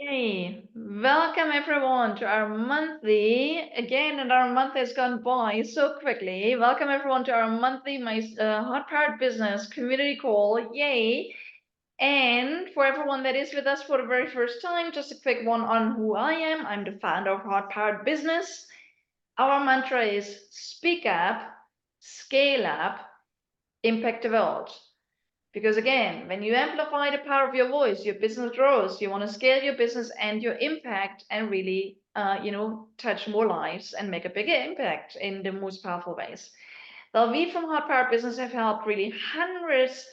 Hey, welcome everyone to our monthly, again, and our month has gone by so quickly. Welcome everyone to our monthly My Hot Powered Business community call. Yay! And for everyone that is with us for the very first time, just a quick one on who I am. I'm the founder of Hot Powered Business. Our mantra is speak up, scale up, impact the world. Because again, when you amplify the power of your voice, your business grows. You want to scale your business and your impact and really, touch more lives and make a bigger impact in the most powerful ways. Well, we from Hot Power Business have helped really hundreds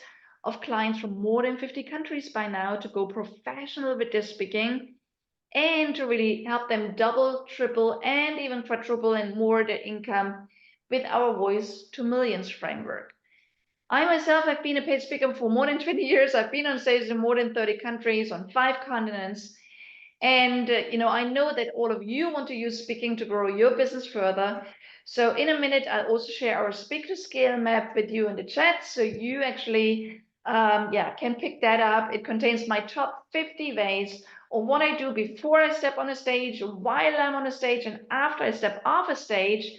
of clients from more than 50 countries by now to go professional with their speaking and to really help them double, triple, and even quadruple and more their income with our Voice to Millions framework. I myself have been a paid speaker for more than 20 years. I've been on stage in more than 30 countries on 5 continents. And, I know that all of you want to use speaking to grow your business further. So in a minute, I'll also share our speak to scale map with you in the chat. So you actually, can pick that up. It contains my top 50 ways of what I do before I step on a stage, while I'm on a stage, and after I step off a stage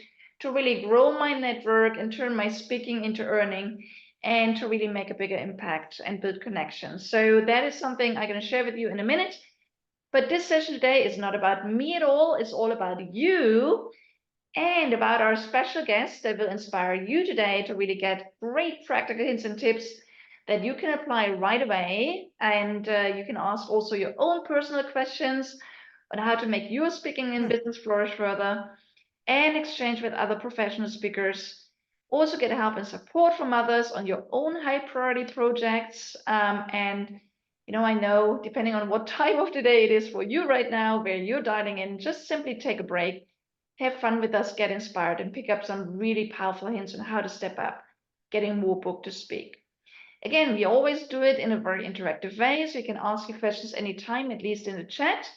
to really grow my network and turn my speaking into earning and to really make a bigger impact and build connections. So that is something I'm going to share with you in a minute. But this session today is not about me at all. It's all about you and about our special guest that will inspire you today to really get great practical hints and tips that you can apply right away. And you can ask also your own personal questions on how to make your speaking and business flourish further and exchange with other professional speakers. Also get help and support from others on your own high priority projects. I know depending on what time of the day it is for you right now, where you're dialing in, just simply take a break, have fun with us, get inspired, and pick up some really powerful hints on how to step up, getting more booked to speak. Again, we always do it in a very interactive way, so you can ask your questions anytime, at least in the chat.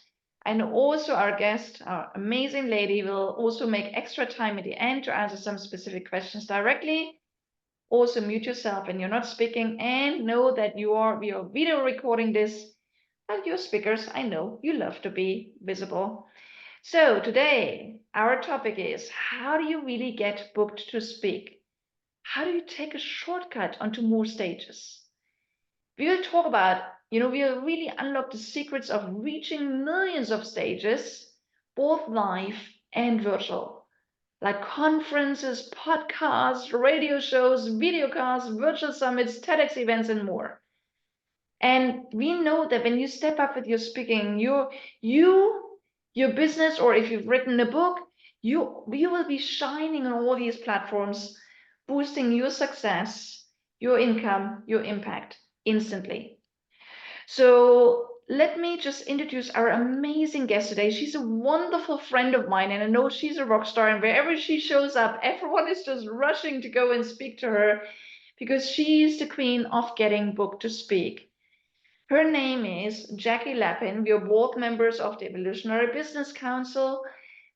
And also our guest, our amazing lady, will also make extra time at the end to answer some specific questions directly. Also mute yourself when you're not speaking and know that we are video recording this. Well, you speakers, I know you love to be visible. So today, our topic is how do you really get booked to speak? How do you take a shortcut onto more stages? We will talk about, we'll really unlock the secrets of reaching millions of stages, both live and virtual, like conferences, podcasts, radio shows, videocasts, virtual summits, TEDx events, and more. And we know that when you step up with your speaking, your business, or if you've written a book, you will be shining on all these platforms, boosting your success, your income, your impact instantly. So let me just introduce our amazing guest today. She's a wonderful friend of mine, and I know she's a rock star. And wherever she shows up, everyone is just rushing to go and speak to her because she's the queen of getting booked to speak. Her name is Jackie Lapin. We are both members of the Evolutionary Business Council,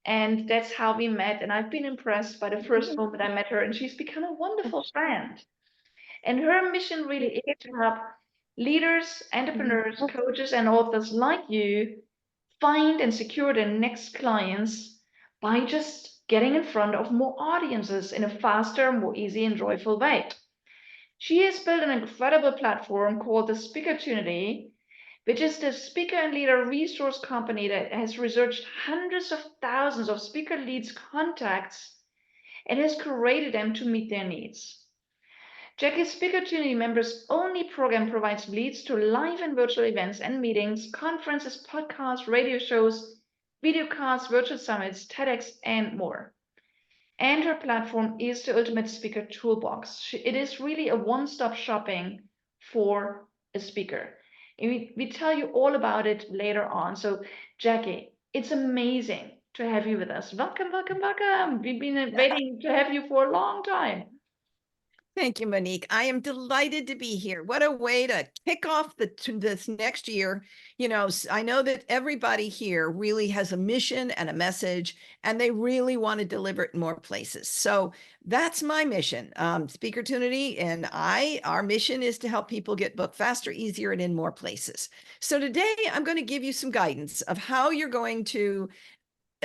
and that's how we met. And I've been impressed by the first moment I met her, and she's become a wonderful friend. And her mission really is to help leaders, entrepreneurs, coaches, and authors like you find and secure their next clients by just getting in front of more audiences in a faster, more easy, and joyful way. She has built an incredible platform called the Speakertunity, which is the speaker and leader resource company that has researched hundreds of thousands of speaker leads contacts and has curated them to meet their needs. Jackie's Speakertunity members only program provides leads to live and virtual events and meetings, conferences, podcasts, radio shows, videocasts, virtual summits, TEDx, and more. And her platform is the ultimate speaker toolbox. It is really a one-stop shopping for a speaker. And we tell you all about it later on. So Jackie, it's amazing to have you with us. Welcome, welcome, welcome. We've been waiting to have you for a long time. Thank you, Monique. I am delighted to be here. What a way to kick off this next year. I know that everybody here really has a mission and a message, and they really want to deliver it in more places. So that's my mission. Speakertunity and our mission is to help people get booked faster, easier, and in more places. So today I'm going to give you some guidance of how you're going to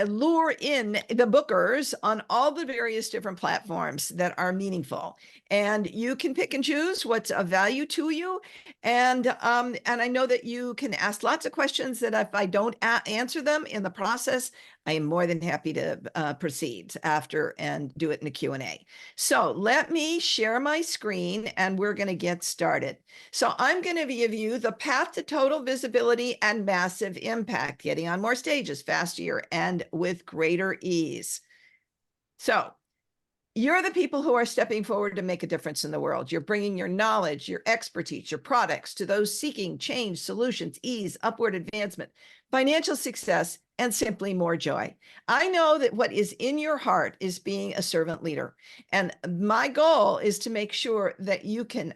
lure in the bookers on all the various different platforms that are meaningful, and you can pick and choose what's of value to you. And I know that you can ask lots of questions that if I don't answer them in the process, I am more than happy to proceed after and do it in a Q&A. So let me share my screen and we're going to get started. So I'm going to give you the path to total visibility and massive impact, getting on more stages faster and with greater ease. So you're the people who are stepping forward to make a difference in the world. You're bringing your knowledge, your expertise, your products to those seeking change, solutions, ease, upward advancement, financial success, and simply more joy. I know that what is in your heart is being a servant leader. And my goal is to make sure that you can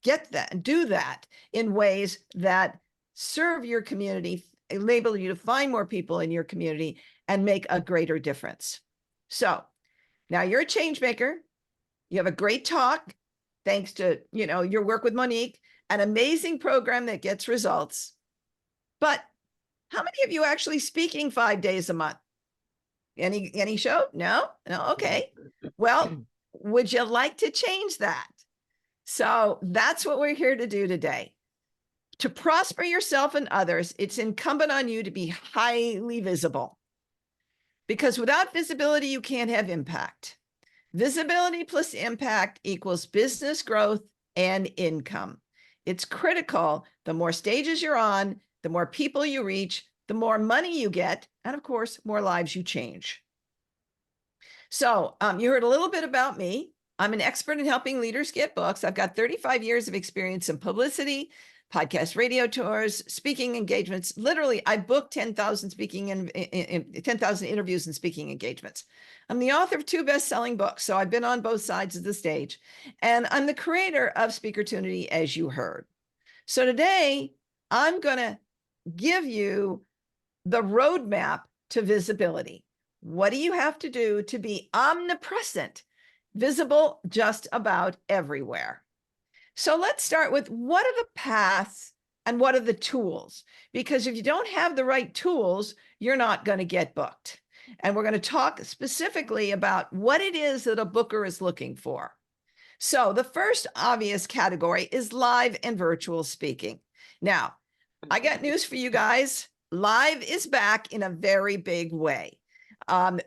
get that and do that in ways that serve your community, enable you to find more people in your community and make a greater difference. So now you're a change maker. You have a great talk, thanks to your work with Monique, an amazing program that gets results. But how many of you actually speaking 5 days a month? Any show? No? Okay. Well, would you like to change that? So that's what we're here to do today. To prosper yourself and others, it's incumbent on you to be highly visible. Because without visibility, you can't have impact. Visibility plus impact equals business growth and income. It's critical. The more stages you're on, the more people you reach, the more money you get, and of course, more lives you change. So you heard a little bit about me. I'm an expert in helping leaders get books. I've got 35 years of experience in publicity, podcast radio tours, speaking engagements. Literally, I booked 10,000 speaking and 10,000 interviews and speaking engagements. I'm the author of 2 best-selling books, so I've been on both sides of the stage. And I'm the creator of Speakertunity, as you heard. So today, I'm going to give you the roadmap to visibility. What do you have to do to be omnipresent, visible just about everywhere? So let's start with what are the paths and what are the tools? Because if you don't have the right tools, you're not going to get booked. And we're going to talk specifically about what it is that a booker is looking for. So the first obvious category is live and virtual speaking. Now, I got news for you guys. Live is back in a very big way.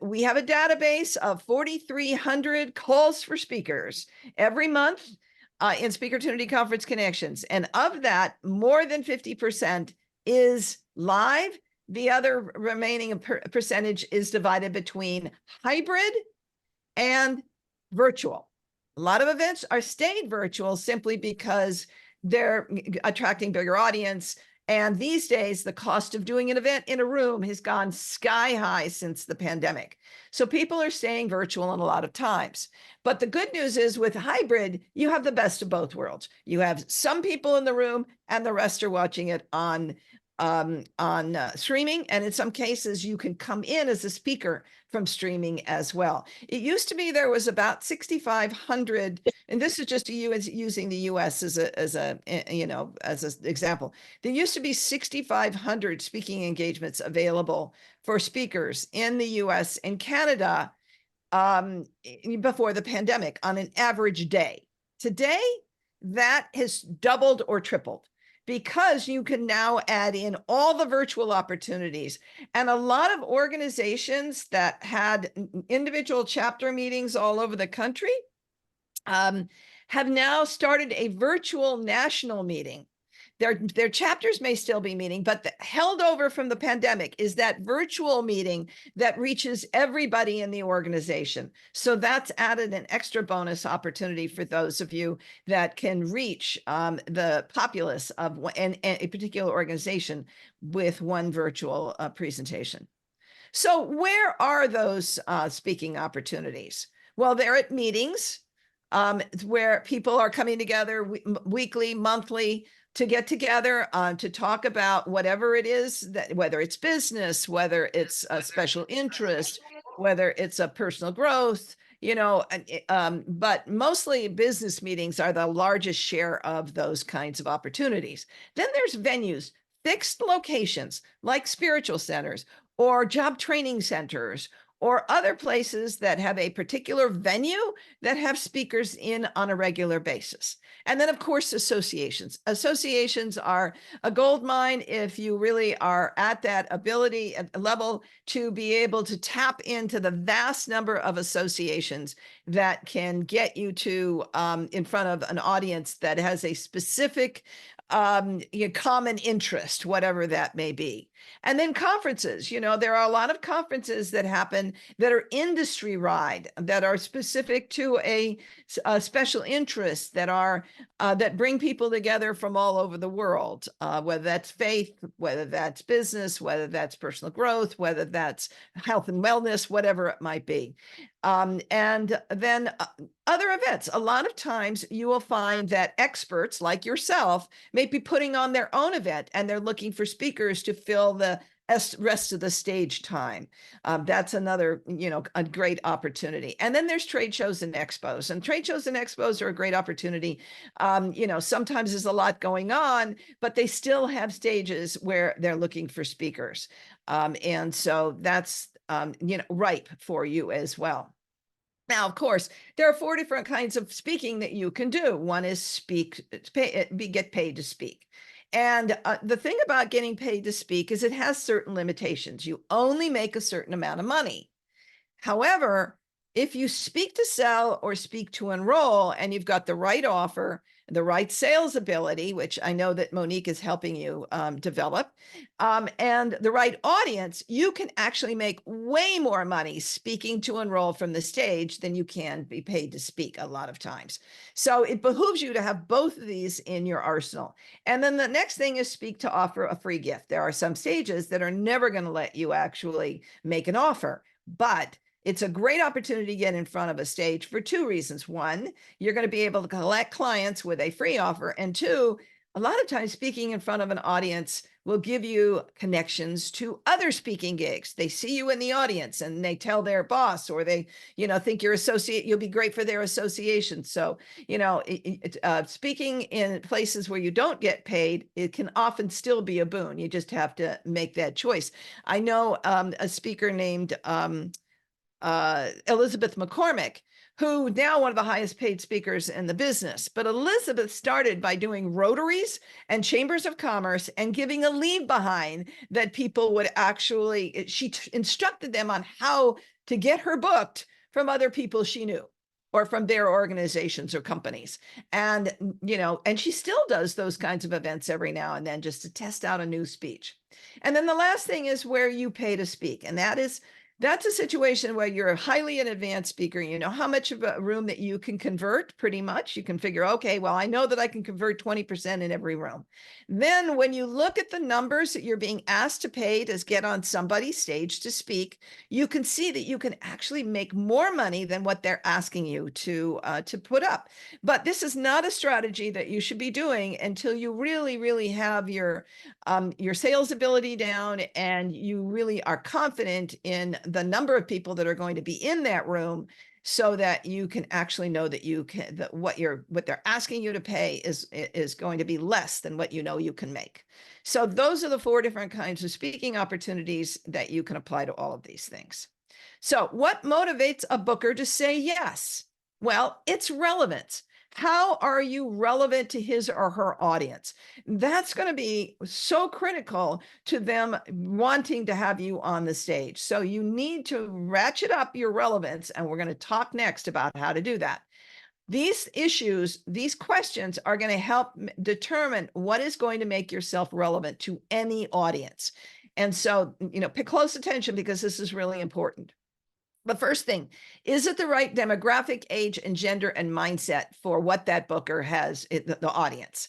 We have a database of 4,300 calls for speakers every month in Speakertunity Conference Connections. And of that, more than 50% is live. The other remaining percentage is divided between hybrid and virtual. A lot of events are stayed virtual simply because they're attracting bigger audience. And these days, the cost of doing an event in a room has gone sky high since the pandemic. So people are staying virtual in a lot of times. But the good news is with hybrid, you have the best of both worlds. You have some people in the room and the rest are watching it on streaming. And in some cases, you can come in as a speaker from streaming as well. It used to be there was about 6,500, and this is just using the US as an example. There used to be 6,500 speaking engagements available for speakers in the US and Canada before the pandemic on an average day. Today, that has doubled or tripled, because you can now add in all the virtual opportunities. And a lot of organizations that had individual chapter meetings all over the country have now started a virtual national meeting. Their chapters may still be meeting, but held over from the pandemic is that virtual meeting that reaches everybody in the organization. So that's added an extra bonus opportunity for those of you that can reach the populace of a particular organization with one virtual presentation. So where are those speaking opportunities? Well, they're at meetings. where people are coming together weekly, monthly, to get together to talk about whatever it is, that whether it's business, whether it's a special interest, whether it's a personal growth, but mostly business meetings are the largest share of those kinds of opportunities. Then there's venues, fixed locations like spiritual centers or job training centers or other places that have a particular venue that have speakers in on a regular basis. And then, of course, associations. Associations are a gold mine if you really are at that ability level to be able to tap into the vast number of associations that can get you to in front of an audience that has a specific common interest, whatever that may be. And then conferences, there are a lot of conferences that happen that are industry wide, that are specific to a special interest, that bring people together from all over the world, whether that's faith, whether that's business, whether that's personal growth, whether that's health and wellness, whatever it might be. And then other events. A lot of times you will find that experts like yourself may be putting on their own event and they're looking for speakers to fill the rest of the stage time. That's another, a great opportunity. And then there's trade shows and expos, and trade shows and expos are a great opportunity. Sometimes there's a lot going on, but they still have stages where they're looking for speakers. And so that's, ripe for you as well. Now, of course, there are 4 different kinds of speaking that you can do. One is get paid to speak. And the thing about getting paid to speak is it has certain limitations. You only make a certain amount of money. However, if you speak to sell or speak to enroll and you've got the right offer, the right sales ability, which I know that Monique is helping you develop, and the right audience, you can actually make way more money speaking to enroll from the stage than you can be paid to speak a lot of times. So it behooves you to have both of these in your arsenal. And then the next thing is speak to offer a free gift. There are some stages that are never going to let you actually make an offer, but it's a great opportunity to get in front of a stage for 2 reasons. One, you're going to be able to collect clients with a free offer. And 2, a lot of times speaking in front of an audience will give you connections to other speaking gigs. They see you in the audience and they tell their boss, or they, think you'll be great for their association. So, speaking in places where you don't get paid, it can often still be a boon. You just have to make that choice. I know a speaker named Elizabeth McCormick, who now one of the highest paid speakers in the business. But Elizabeth started by doing rotaries and chambers of commerce and giving a leave behind that people would actually, she instructed them on how to get her booked from other people she knew or from their organizations or companies. And, and she still does those kinds of events every now and then just to test out a new speech. And then the last thing is where you pay to speak. And that's a situation where you're a highly an advanced speaker. You know how much of a room that you can convert. Pretty much you can figure, okay, well, I know that I can convert 20% in every room. Then when you look at the numbers that you're being asked to pay to get on somebody's stage to speak, you can see that you can actually make more money than what they're asking you to put up. But this is not a strategy that you should be doing until you really, really have your sales ability down and you really are confident in the number of people that are going to be in that room, so that you can actually know that what they're asking you to pay is going to be less than what you can make. So those are the 4 different kinds of speaking opportunities that you can apply to all of these things. So what motivates a booker to say yes? Well, it's relevance. How are you relevant to his or her audience? That's going to be so critical to them wanting to have you on the stage. So you need to ratchet up your relevance, and we're going to talk next about how to do that. These issues, these questions are going to help determine what is going to make yourself relevant to any audience. And so, pay close attention because this is really important. The first thing, is it the right demographic, age, and gender and mindset for what that booker has, the audience?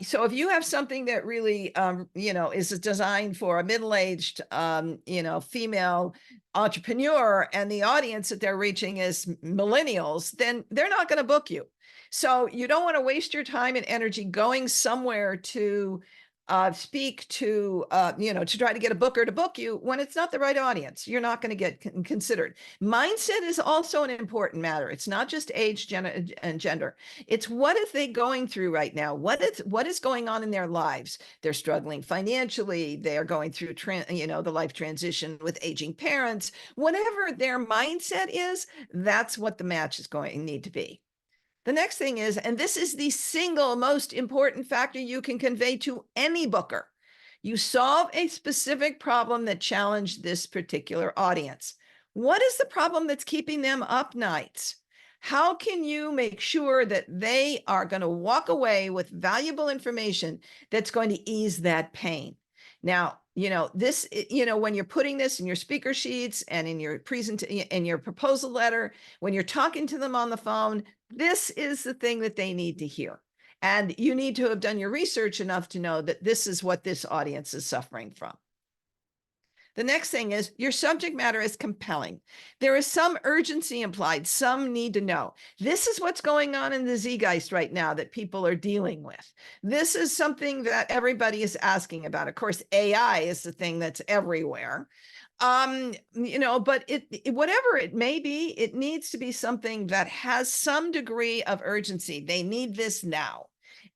So if you have something that really, is designed for a middle-aged, female entrepreneur, and the audience that they're reaching is millennials, then they're not going to book you. So you don't want to waste your time and energy going somewhere to speak to, to try to get a booker to book you when it's not the right audience. You're not going to get considered. Mindset is also an important matter. It's not just age, and gender. It's what is they going through right now? What is going on in their lives? They're struggling financially. They are going through, the life transition with aging parents. Whatever their mindset is, that's what the match is going to need to be. The next thing is, and this is the single most important factor you can convey to any booker, you solve a specific problem that challenged this particular audience. What is the problem that's keeping them up nights? How can you make sure that they are going to walk away with valuable information that's going to ease that pain? Now, this, when you're putting this in your speaker sheets and in your in your proposal letter, when you're talking to them on the phone, this is the thing that they need to hear. And you need to have done your research enough to know that this is what this audience is suffering from. The next thing is your subject matter is compelling. There is some urgency implied, some need to know. This is what's going on in the Zeitgeist right now that people are dealing with. This is something that everybody is asking about. Of course, AI is the thing that's everywhere. But whatever it may be, it needs to be something that has some degree of urgency. They need this now.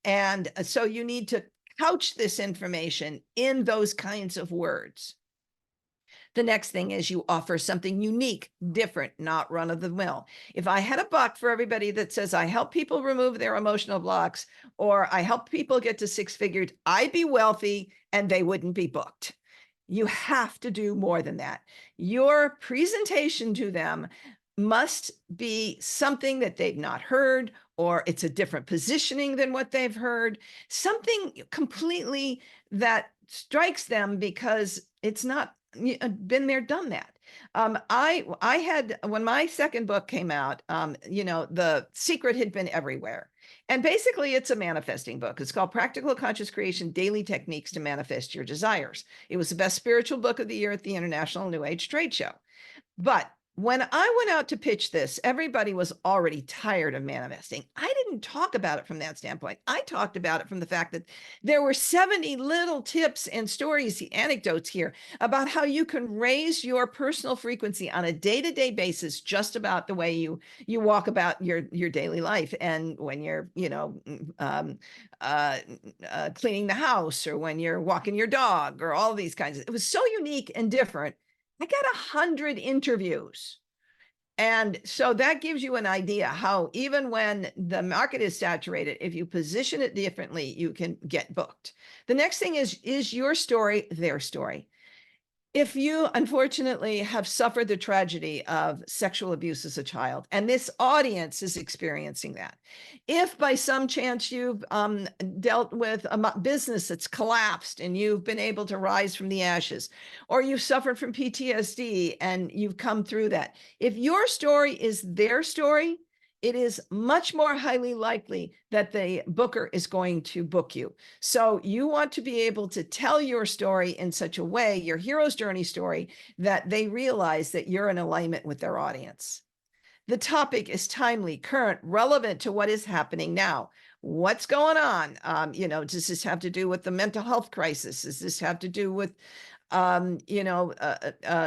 And so you need to couch this information in those kinds of words. The next thing is you offer something unique, different, not run of the mill. If I had a buck for everybody that says, I help people remove their emotional blocks, or I help people get to six figures, I'd be wealthy and they wouldn't be booked. You have to do more than that. Your presentation to them must be something that they've not heard, or it's a different positioning than what they've heard, something completely that strikes them because it's not been there, done that. I had, when my second book came out, The Secret had been everywhere. And basically it's a manifesting book. It's called Practical Conscious Creation, Daily Techniques to Manifest Your Desires. It was the best spiritual book of the year at the International New Age Trade Show. But when I went out to pitch this, everybody was already tired of manifesting. I didn't talk about it from that standpoint. I talked about it from the fact that there were 70 little tips and stories, anecdotes here about how you can raise your personal frequency on a day-to-day basis, just about the way you walk about your daily life. And when you're, cleaning the house, or when you're walking your dog, or all these kinds of, it was so unique and different. I got 100 interviews. And so that gives you an idea how, even when the market is saturated, if you position it differently, you can get booked. The next thing is your story their story? If you unfortunately have suffered the tragedy of sexual abuse as a child, and this audience is experiencing that, if by some chance you've dealt with a business that's collapsed and you've been able to rise from the ashes, or you've suffered from PTSD and you've come through that, if your story is their story, it is much more highly likely that the booker is going to book you. So you want to be able to tell your story in such a way, your hero's journey story, that they realize that you're in alignment with their audience. The topic is timely, current, relevant to what is happening now. What's going on? Does this have to do with the mental health crisis? Does this have to do with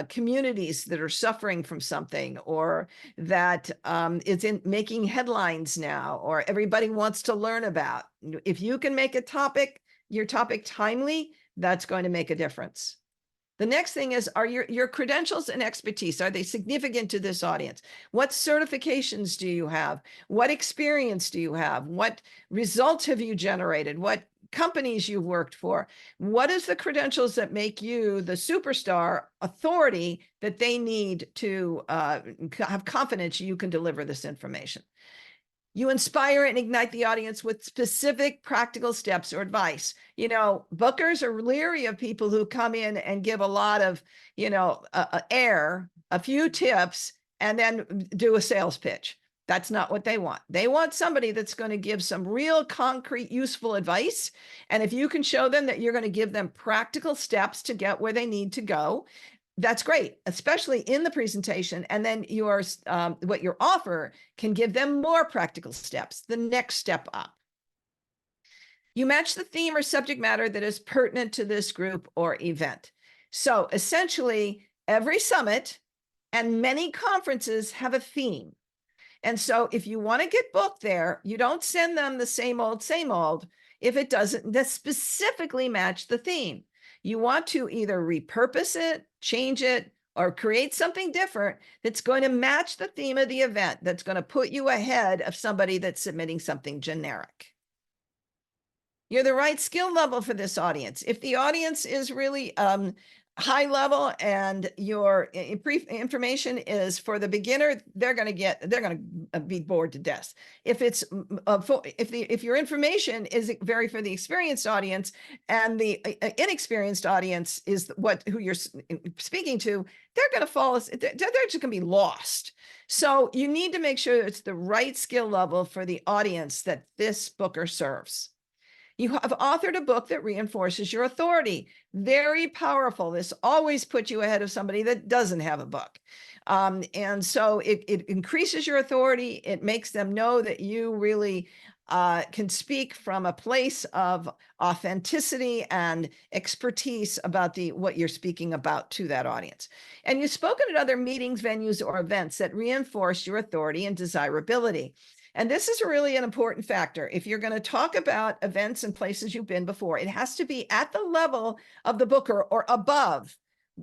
communities that are suffering from something, or that it's in making headlines now, or everybody wants to learn about? If you can make your topic timely, that's going to make a difference. The next thing is, are your credentials and expertise, are they significant to this audience? What certifications do you have? What experience do you have? What results have you generated? What companies you've worked for? What is the credentials that make you the superstar authority that they need to have confidence you can deliver this information? You inspire and ignite the audience with specific practical steps or advice. Bookers are leery of people who come in and give a lot of, air, a few tips, and then do a sales pitch. That's not what they want. They want somebody that's going to give some real concrete, useful advice. And if you can show them that you're going to give them practical steps to get where they need to go, that's great, especially in the presentation. And then what your offer can give them more practical steps, the next step up. You match the theme or subject matter that is pertinent to this group or event. So essentially, every summit and many conferences have a theme. And so if you want to get booked there, you don't send them the same old if it doesn't specifically match the theme. You want to either repurpose it, change it, or create something different that's going to match the theme of the event, that's going to put you ahead of somebody that's submitting something generic. You're the right skill level for this audience. If the audience is really high level and your information is for the beginner, they're going to be bored to death. If it's if your information is very for the experienced audience, and the inexperienced audience is who you're speaking to, they're going to fall. They're just going to be lost. So you need to make sure it's the right skill level for the audience that this booker serves. You have authored a book that reinforces your authority. Very powerful. This always puts you ahead of somebody that doesn't have a book. And so it increases your authority. It makes them know that you really can speak from a place of authenticity and expertise about what you're speaking about to that audience. And you've spoken at other meetings, venues, or events that reinforce your authority and desirability. And this is really an important factor. If you're going to talk about events and places you've been before, it has to be at the level of the booker or above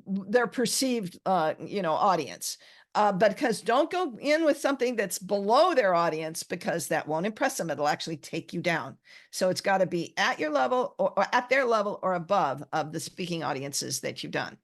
their perceived, audience. But because don't go in with something that's below their audience, because that won't impress them. It'll actually take you down. So it's got to be at your level or at their level or above of the speaking audiences that you've done.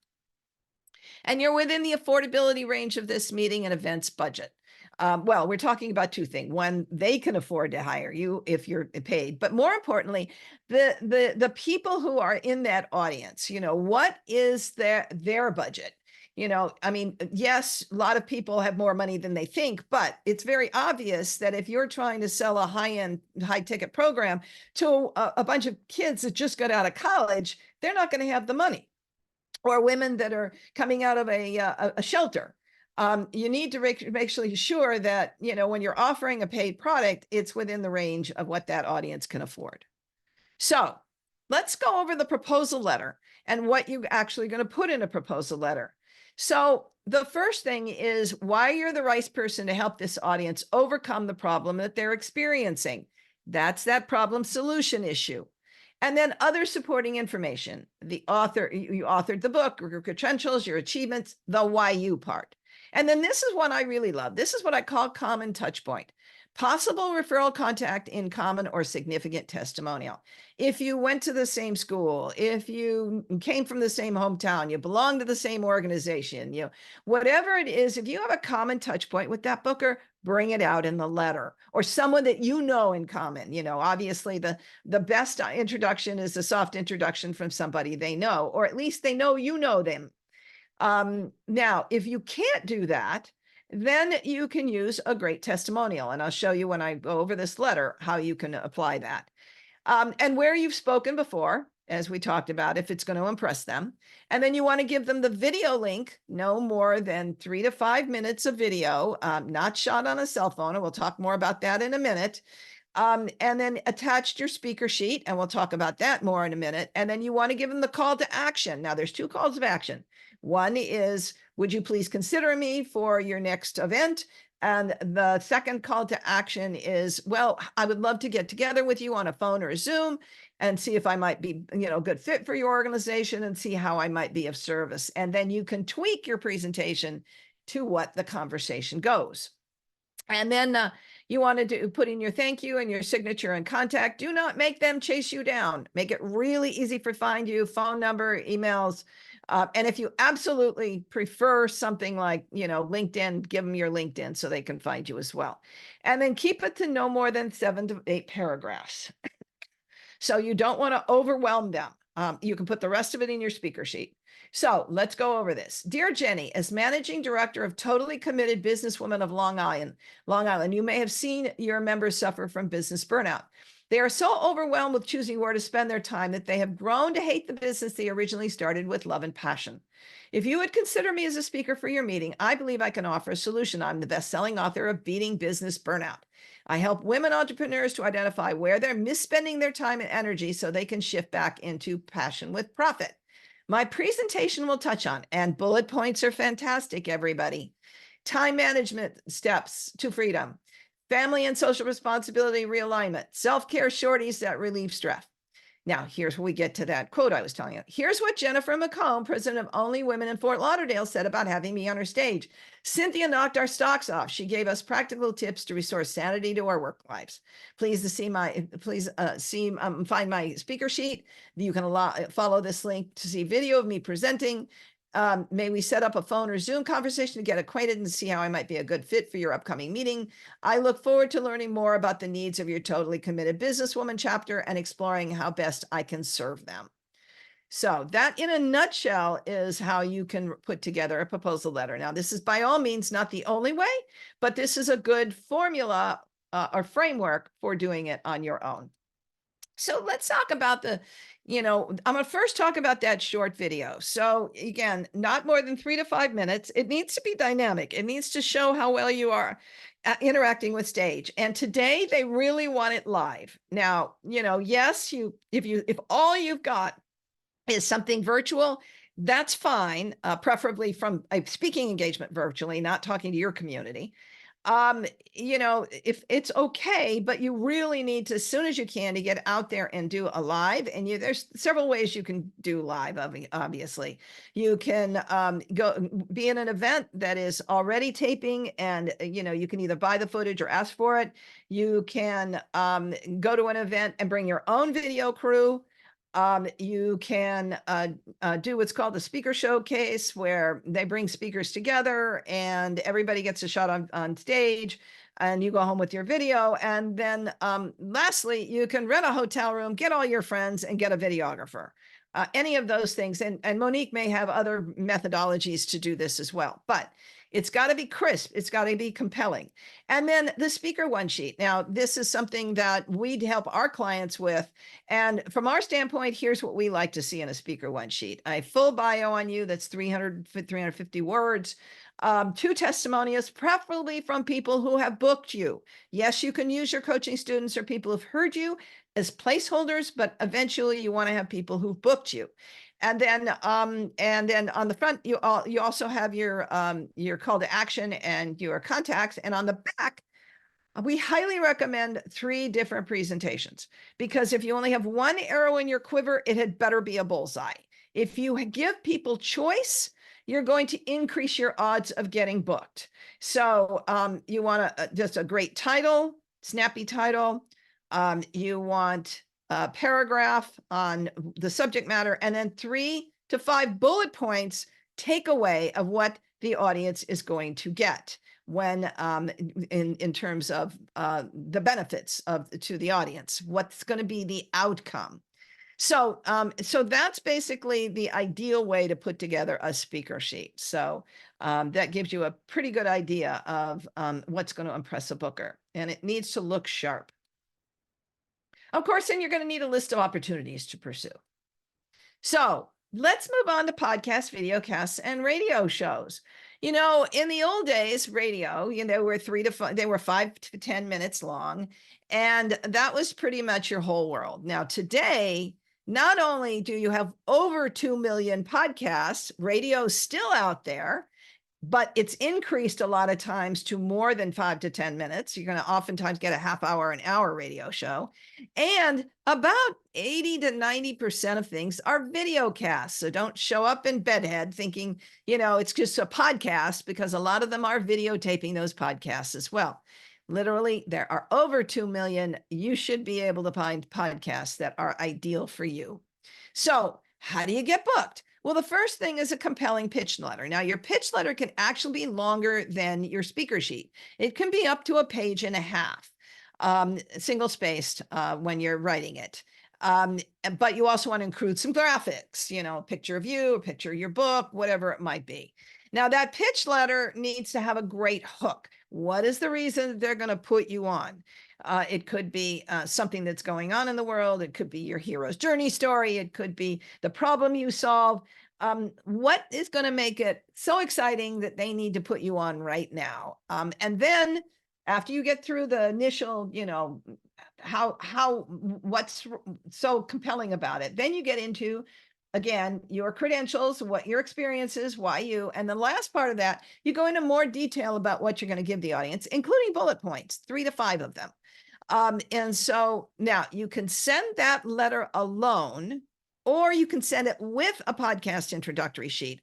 And you're within the affordability range of this meeting and events budget. Well, we're talking about two things. One, they can afford to hire you if you're paid, but more importantly, the people who are in that audience, what is their budget? Yes, a lot of people have more money than they think, but it's very obvious that if you're trying to sell a high-end, high-ticket program to a bunch of kids that just got out of college, they're not going to have the money. Or women that are coming out of a shelter. You need to make sure that, when you're offering a paid product, it's within the range of what that audience can afford. So let's go over the proposal letter and what you're actually going to put in a proposal letter. So the first thing is why you're the right person to help this audience overcome the problem that they're experiencing. That's that problem solution issue. And then other supporting information. You authored the book, your credentials, your achievements, the why you part. And then this is one I really love. This is what I call common touch point. Possible referral contact in common or significant testimonial. If you went to the same school, if you came from the same hometown, you belong to the same organization, whatever it is, if you have a common touch point with that booker, bring it out in the letter, or someone that in common. Obviously the best introduction is a soft introduction from somebody they know, or at least they know you know them. Now, if you can't do that, then you can use a great testimonial. And I'll show you when I go over this letter how you can apply that. And where you've spoken before, as we talked about, if it's going to impress them. And then you want to give them the video link, no more than 3 to 5 minutes of video, not shot on a cell phone. And we'll talk more about that in a minute. And then attached your speaker sheet, and we'll talk about that more in a minute. And then you want to give them the call to action. Now, there's 2 calls of action. One is, would you please consider me for your next event? And the second call to action is, well, I would love to get together with you on a phone or a Zoom and see if I might be, a good fit for your organization and see how I might be of service. And then you can tweak your presentation to what the conversation goes. And then you want to put in your thank you and your signature and contact. Do not make them chase you down. Make it really easy for find you, phone number, emails. And if you absolutely prefer something like, LinkedIn, give them your LinkedIn so they can find you as well. And then keep it to no more than 7 to 8 paragraphs. So you don't want to overwhelm them. You can put the rest of it in your speaker sheet. So let's go over this. Dear Jenny, as managing director of Totally Committed Businesswomen of Long Island, you may have seen your members suffer from business burnout. They are so overwhelmed with choosing where to spend their time that they have grown to hate the business they originally started with love and passion. If you would consider me as a speaker for your meeting, I believe I can offer a solution. I'm the best-selling author of Beating Business Burnout. I help women entrepreneurs to identify where they're misspending their time and energy so they can shift back into passion with profit. My presentation will touch on, and bullet points are fantastic, everybody, time management steps to freedom, family and social responsibility realignment, self-care shorties that relieve stress. Now, here's where we get to that quote I was telling you. Here's what Jennifer McComb, president of Only Women in Fort Lauderdale, said about having me on her stage. Cynthia knocked our socks off. She gave us practical tips to restore sanity to our work lives. Please find my speaker sheet. You can follow this link to see video of me presenting. May we set up a phone or Zoom conversation to get acquainted and see how I might be a good fit for your upcoming meeting. I look forward to learning more about the needs of your Totally Committed Businesswoman chapter and exploring how best I can serve them. So that in a nutshell is how you can put together a proposal letter. Now, this is by all means not the only way, but this is a good formula or framework for doing it on your own. So let's talk about I'm going to first talk about that short video. So again, not more than 3 to 5 minutes. It needs to be dynamic. It needs to show how well you are interacting with stage. And today they really want it live. Now, yes, if all you've got is something virtual, that's fine, preferably from a speaking engagement virtually, not talking to your community. If it's okay, but you really need to, as soon as you can, to get out there and do a live. And there's several ways you can do live. Obviously, you can go be in an event that is already taping, and you can either buy the footage or ask for it. You can go to an event and bring your own video crew. You can do what's called a speaker showcase, where they bring speakers together and everybody gets a shot on stage, and you go home with your video. And then lastly, you can rent a hotel room, get all your friends, and get a videographer. Any of those things. And Monique may have other methodologies to do this as well, but it's got to be crisp. It's got to be compelling. And then the speaker one sheet. Now, this is something that we'd help our clients with. And from our standpoint, here's what we like to see in a speaker one sheet: a full bio on you that's 350 words, 2 testimonials, preferably from people who have booked you. Yes, you can use your coaching students or people who've heard you as placeholders, but eventually you want to have people who've booked you. And then on the front, you also have your call to action and your contacts. And on the back, we highly recommend 3 different presentations, because if you only have one arrow in your quiver, it had better be a bullseye. If you give people choice, you're going to increase your odds of getting booked. So you want just a great title, snappy title. You want a paragraph on the subject matter, and then 3 to 5 bullet points takeaway of what the audience is going to get when in terms of the benefits to the audience, what's going to be the outcome. So that's basically the ideal way to put together a speaker sheet. So that gives you a pretty good idea of what's going to impress a booker, and it needs to look sharp. Of course, then you're going to need a list of opportunities to pursue. So let's move on to podcasts, videocasts, and radio shows. In the old days, radio, they were 5 to 10 minutes long, and that was pretty much your whole world. Now, today, not only do you have over 2 million podcasts, radio's still out there, but it's increased a lot of times to more than 5 to 10 minutes. You're going to oftentimes get a half hour, an hour radio show. And about 80 to 90% of things are videocasts. So don't show up in bedhead thinking, it's just a podcast, because a lot of them are videotaping those podcasts as well. Literally, there are over 2 million. You should be able to find podcasts that are ideal for you. So how do you get booked? Well, the first thing is a compelling pitch letter. Now, your pitch letter can actually be longer than your speaker sheet. It can be up to 1.5 pages, single spaced when you're writing it. But you also want to include some graphics, a picture of you, a picture of your book, whatever it might be. Now, that pitch letter needs to have a great hook. What is the reason they're going to put you on? It could be something that's going on in the world. It could be your hero's journey story. It could be the problem you solve. What is going to make it so exciting that they need to put you on right now? And then after you get through the initial, what's so compelling about it, then you get into, again, your credentials, what your experience is, why you, and the last part of that, you go into more detail about what you're going to give the audience, including bullet points, 3 to 5 of them. And so now you can send that letter alone, or you can send it with a podcast introductory sheet,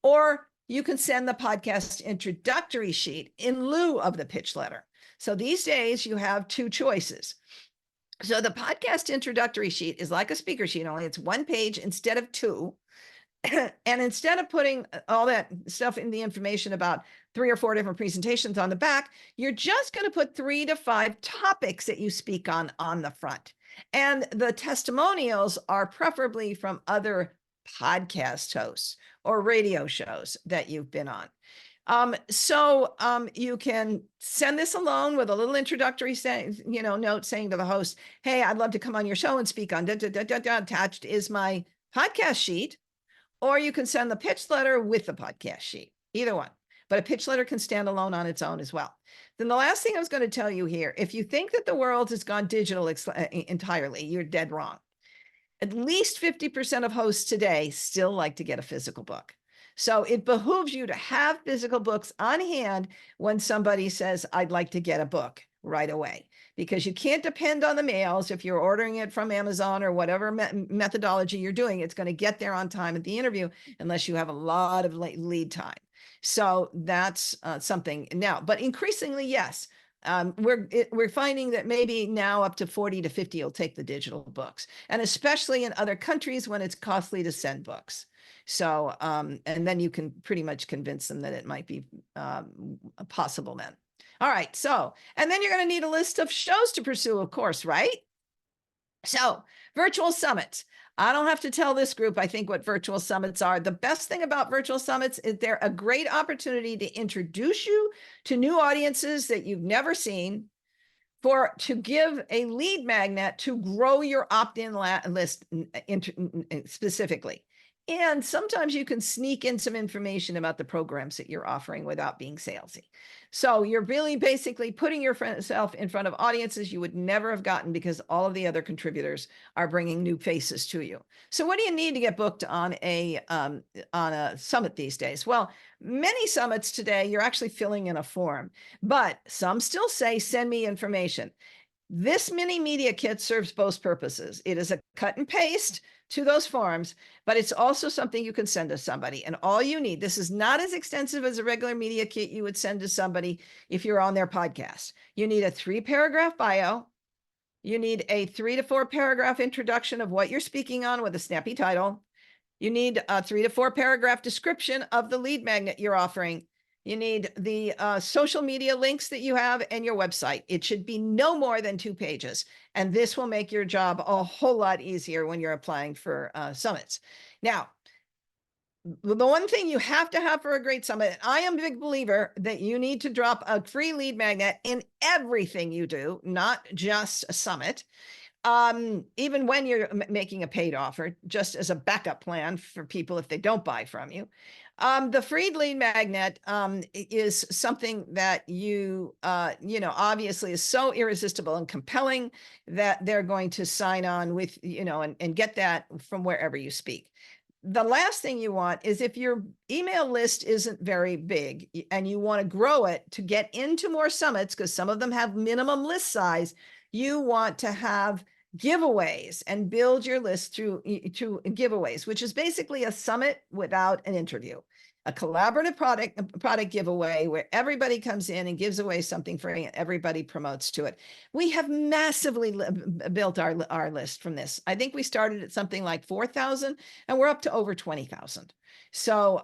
or you can send the podcast introductory sheet in lieu of the pitch letter. So these days you have 2 choices. So the podcast introductory sheet is like a speaker sheet, only it's 1 page instead of 2. And instead of putting all that stuff in the information about 3 or 4 different presentations on the back, you're just going to put 3 to 5 topics that you speak on the front. And the testimonials are preferably from other podcast hosts or radio shows that you've been on. So you can send this alone with a little introductory note saying to the host, hey, I'd love to come on your show and speak on attached is my podcast sheet. Or you can send the pitch letter with the podcast sheet, either one. But a pitch letter can stand alone on its own as well. Then the last thing I was going to tell you here, if you think that the world has gone digital entirely, you're dead wrong. At least 50% of hosts today still like to get a physical book. So it behooves you to have physical books on hand when somebody says, I'd like to get a book right away, because you can't depend on the mails. If you're ordering it from Amazon or whatever methodology you're doing, it's going to get there on time at the interview unless you have a lot of lead time. So that's something now, but increasingly, yes, we're finding that maybe now up to 40 to 50 will take the digital books, and especially in other countries when it's costly to send books. So, and then you can pretty much convince them that it might be possible then. All right. So, and then you're going to need a list of shows to pursue, of course, right? So virtual summits. I don't have to tell this group, I think, what virtual summits are. The best thing about virtual summits is they're a great opportunity to introduce you to new audiences that you've never seen, to give a lead magnet to grow your opt-in list specifically. And sometimes you can sneak in some information about the programs that you're offering without being salesy. So you're really basically putting yourself in front of audiences you would never have gotten because all of the other contributors are bringing new faces to you. So what do you need to get booked on a summit these days? Well, many summits today, you're actually filling in a form, but some still say, send me information. This mini media kit serves both purposes. It is a cut and paste to those forms, but it's also something you can send to somebody. And all you need, this is not as extensive as a regular media kit you would send to somebody if you're on their podcast. You need a 3-paragraph bio. You need a 3 to 4 paragraph introduction of what you're speaking on with a snappy title. You need a 3 to 4 paragraph description of the lead magnet you're offering. You need the social media links that you have and your website. It should be no more than 2 pages. And this will make your job a whole lot easier when you're applying for summits. Now, the one thing you have to have for a great summit, I am a big believer that you need to drop a free lead magnet in everything you do, not just a summit. Even when you're making a paid offer, just as a backup plan for people if they don't buy from you. The free lead magnet is something that obviously is so irresistible and compelling that they're going to sign on with, and get that from wherever you speak. The last thing you want is if your email list isn't very big and you want to grow it to get into more summits, because some of them have minimum list size, you want to have giveaways and build your list through giveaways, which is basically a summit without an interview, a collaborative product giveaway where everybody comes in and gives away something free and everybody promotes to it. We have massively built our list from this. I think we started at something like 4,000 and we're up to over 20,000. So,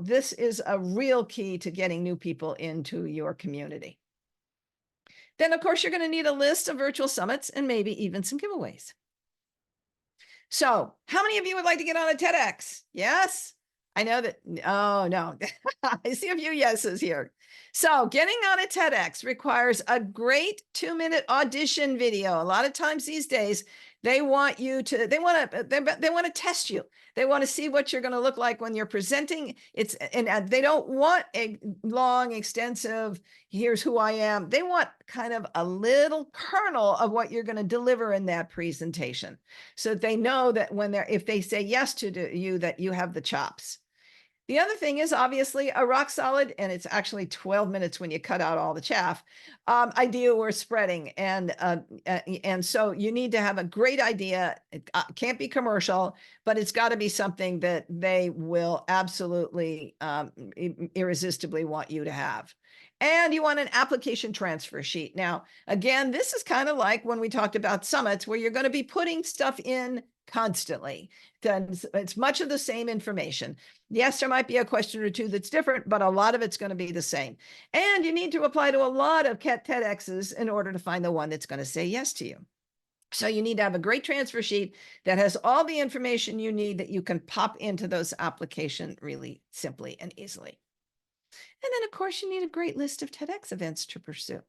this is a real key to getting new people into your community. Then, of course, you're going to need a list of virtual summits and maybe even some giveaways. So how many of you would like to get on a TEDx? Yes? I know that, oh no, I see a few yeses here. So getting on a TEDx requires a great 2-minute audition video. A lot of times these days, they want to test you. They want to see what you're going to look like when you're presenting. And they don't want a long, extensive, here's who I am. They want kind of a little kernel of what you're going to deliver in that presentation. So that they know that if they say yes to you, that you have the chops. The other thing is obviously a rock solid, and it's actually 12 minutes when you cut out all the chaff, idea we're spreading. And so you need to have a great idea. It can't be commercial, but it's got to be something that they will absolutely irresistibly want you to have. And you want an application transfer sheet. Now, again, this is kind of like when we talked about summits, where you're going to be putting stuff in constantly. Then it's much of the same information. Yes, there might be a question or two that's different, but a lot of it's going to be the same. And you need to apply to a lot of TEDx's in order to find the one that's going to say yes to you. So you need to have a great transfer sheet that has all the information you need that you can pop into those applications really simply and easily. And then, of course, you need a great list of TEDx events to pursue.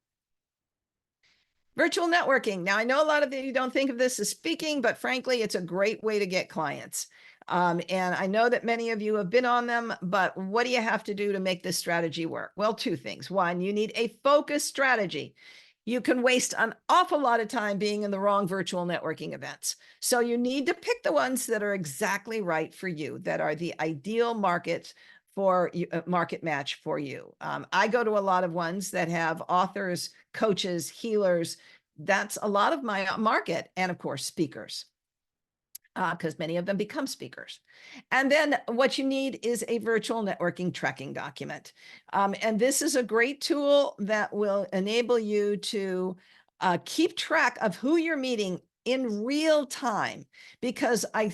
Virtual networking. Now, I know a lot of you don't think of this as speaking, but frankly, it's a great way to get clients. And I know that many of you have been on them, but what do you have to do to make this strategy work? Well, two things. One, you need a focused strategy. You can waste an awful lot of time being in the wrong virtual networking events. So you need to pick the ones that are exactly right for you, that are the ideal market match for you. I go to a lot of ones that have authors, coaches, healers. That's a lot of my market. And of course, speakers, because many of them become speakers. And then what you need is a virtual networking tracking document. And this is a great tool that will enable you to keep track of who you're meeting in real time, because I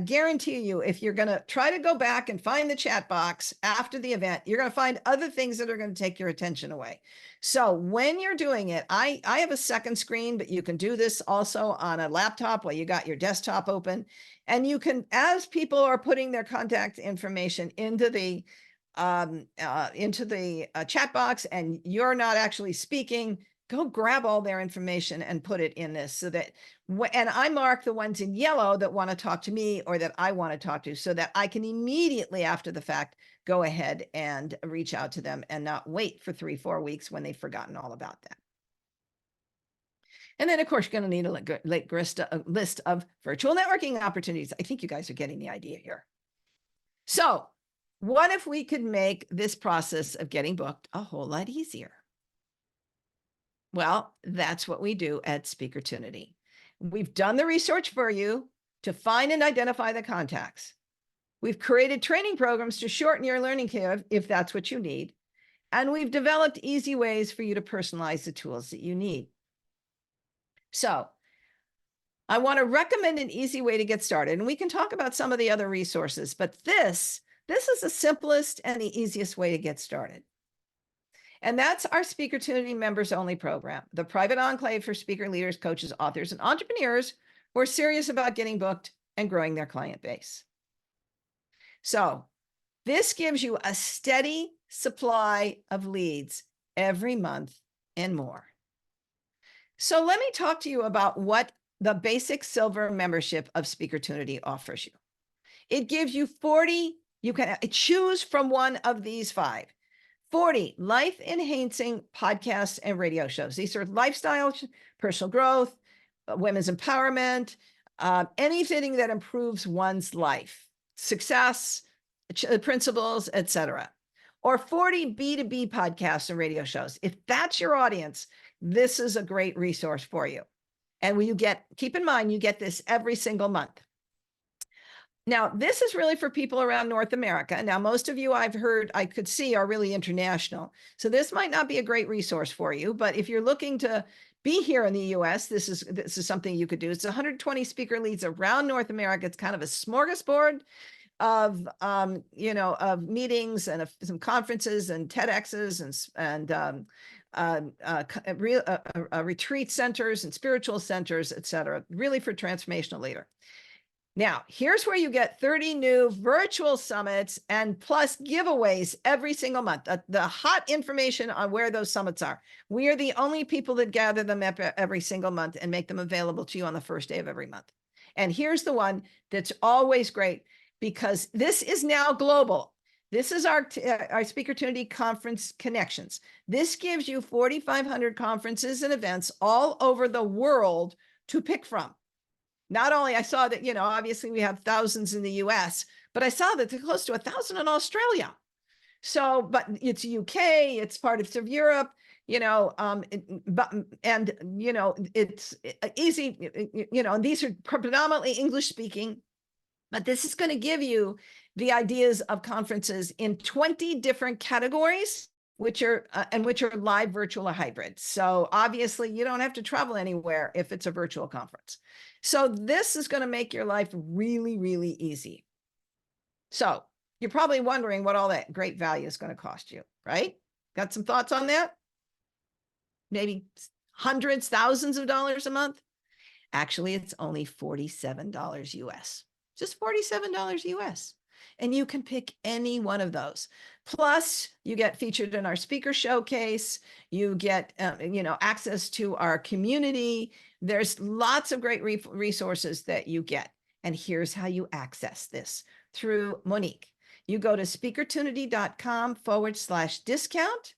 guarantee you, if you're going to try to go back and find the chat box after the event, you're going to find other things that are going to take your attention away. So when you're doing it, I have a second screen, but you can do this also on a laptop while you got your desktop open. And you can, as people are putting their contact information into the chat box and you're not actually speaking, go grab all their information and put it in this, so that, and I mark the ones in yellow that want to talk to me or that I want to talk to, so that I can immediately after the fact go ahead and reach out to them and not wait for 3-4 weeks when they've forgotten all about that. And then, of course, you're going to need a list of virtual networking opportunities. I think you guys are getting the idea here. So what if we could make this process of getting booked a whole lot easier? Well, that's what we do at Speakertunity. We've done the research for you to find and identify the contacts. We've created training programs to shorten your learning curve if that's what you need. And we've developed easy ways for you to personalize the tools that you need. So I want to recommend an easy way to get started. And we can talk about some of the other resources, but this is the simplest and the easiest way to get started. And that's our Speakertunity members only program, the private enclave for speaker leaders, coaches, authors, and entrepreneurs who are serious about getting booked and growing their client base. So this gives you a steady supply of leads every month and more. So let me talk to you about what the basic silver membership of Speakertunity offers you. It gives you 40, you can choose from one of these 5. 40 life-enhancing podcasts and radio shows. These are lifestyle, personal growth, women's empowerment, anything that improves one's life, success, principles, etc. Or 40 B2B podcasts and radio shows. If that's your audience, this is a great resource for you. And when you keep in mind, you get this every single month. Now, this is really for people around North America. Now, most of you I could see are really international. So this might not be a great resource for you, but if you're looking to be here in the US, this is something you could do. It's 120 speaker leads around North America. It's kind of a smorgasbord of, of meetings and some conferences and TEDx's and retreat centers and spiritual centers, etc. Really for transformational leader. Now, here's where you get 30 new virtual summits and plus giveaways every single month. The hot information on where those summits are. We are the only people that gather them every single month and make them available to you on the first day of every month. And here's the one that's always great because this is now global. This is our Speaker Opportunity Conference Connections. This gives you 4,500 conferences and events all over the world to pick from. Not only I saw that, obviously we have thousands in the US, but I saw that they're close to 1,000 in Australia. So, but it's UK, it's part of Europe, it's easy, and these are predominantly English speaking, but this is going to give you the ideas of conferences in 20 different categories, which are live, virtual, or hybrid. So obviously you don't have to travel anywhere if it's a virtual conference. So this is going to make your life really, really easy. So you're probably wondering what all that great value is going to cost you, right? Got some thoughts on that? Maybe hundreds, thousands of dollars a month? Actually, it's only $47 US, just $47 US. And you can pick any one of those. Plus, you get featured in our speaker showcase. You get, access to our community. There's lots of great resources that you get. And here's how you access this through Monique. You go to speakertunity.com/discount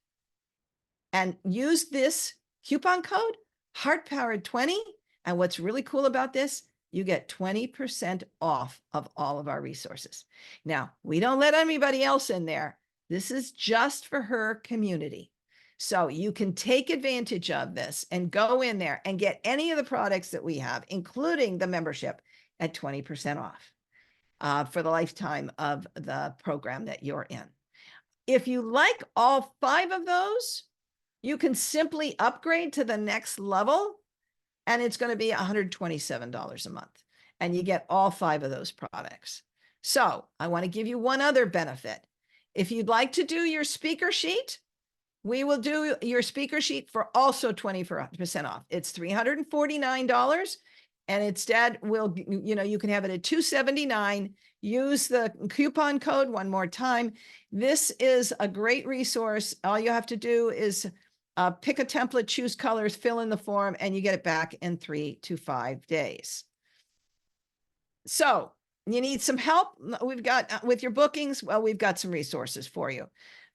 and use this coupon code HeartPowered20. And what's really cool about this, you get 20% off of all of our resources. Now, we don't let anybody else in there. This is just for her community. So you can take advantage of this and go in there and get any of the products that we have, including the membership, at 20% off for the lifetime of the program that you're in. If you like all 5 of those, you can simply upgrade to the next level. And it's going to be $127 a month. And you get all 5 of those products. So I want to give you one other benefit. If you'd like to do your speaker sheet, we will do your speaker sheet for also 20% off. It's $349. And instead, you can have it at $279. Use the coupon code one more time. This is a great resource. All you have to do is pick a template, choose colors, fill in the form, and you get it back in 3 to 5 days. So you need some help. We've got with your bookings. Well, we've got some resources for you.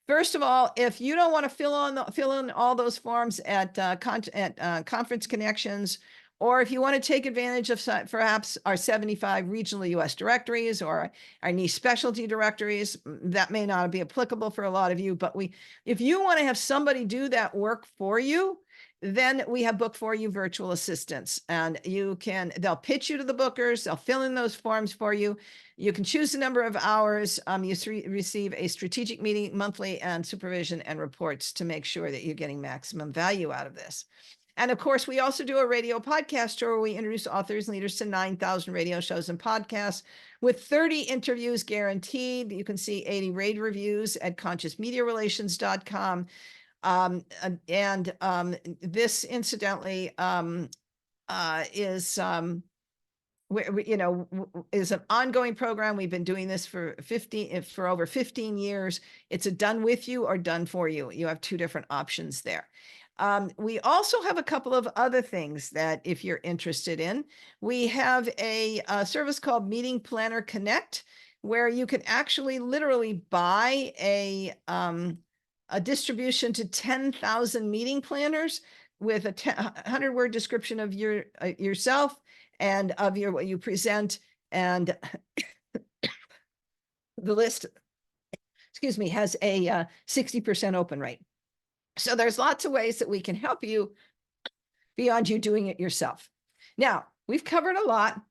First of all, if you don't want to fill in all those forms at Conference Connections, or if you want to take advantage of perhaps our 75 regional US directories or our niche specialty directories, that may not be applicable for a lot of you, but if you want to have somebody do that work for you, then we have Book For You virtual assistants, and they'll pitch you to the bookers, they'll fill in those forms for you. You can choose the number of hours. You receive a strategic meeting monthly and supervision and reports to make sure that you're getting maximum value out of this. And of course, we also do a radio podcast tour where we introduce authors and leaders to 9,000 radio shows and podcasts with 30 interviews guaranteed. You can see 80 rave reviews at consciousmediarelations.com. This incidentally is is an ongoing program. We've been doing this for over 15 years. It's a done with you or done for you. You have 2 different options there. We also have a couple of other things that if you're interested in, we have a service called Meeting Planner Connect, where you can actually literally buy a distribution to 10,000 meeting planners with a 100-word description of yourself and of what you present. And the list, has a 60% open rate. So there's lots of ways that we can help you beyond you doing it yourself. Now, we've covered a lot,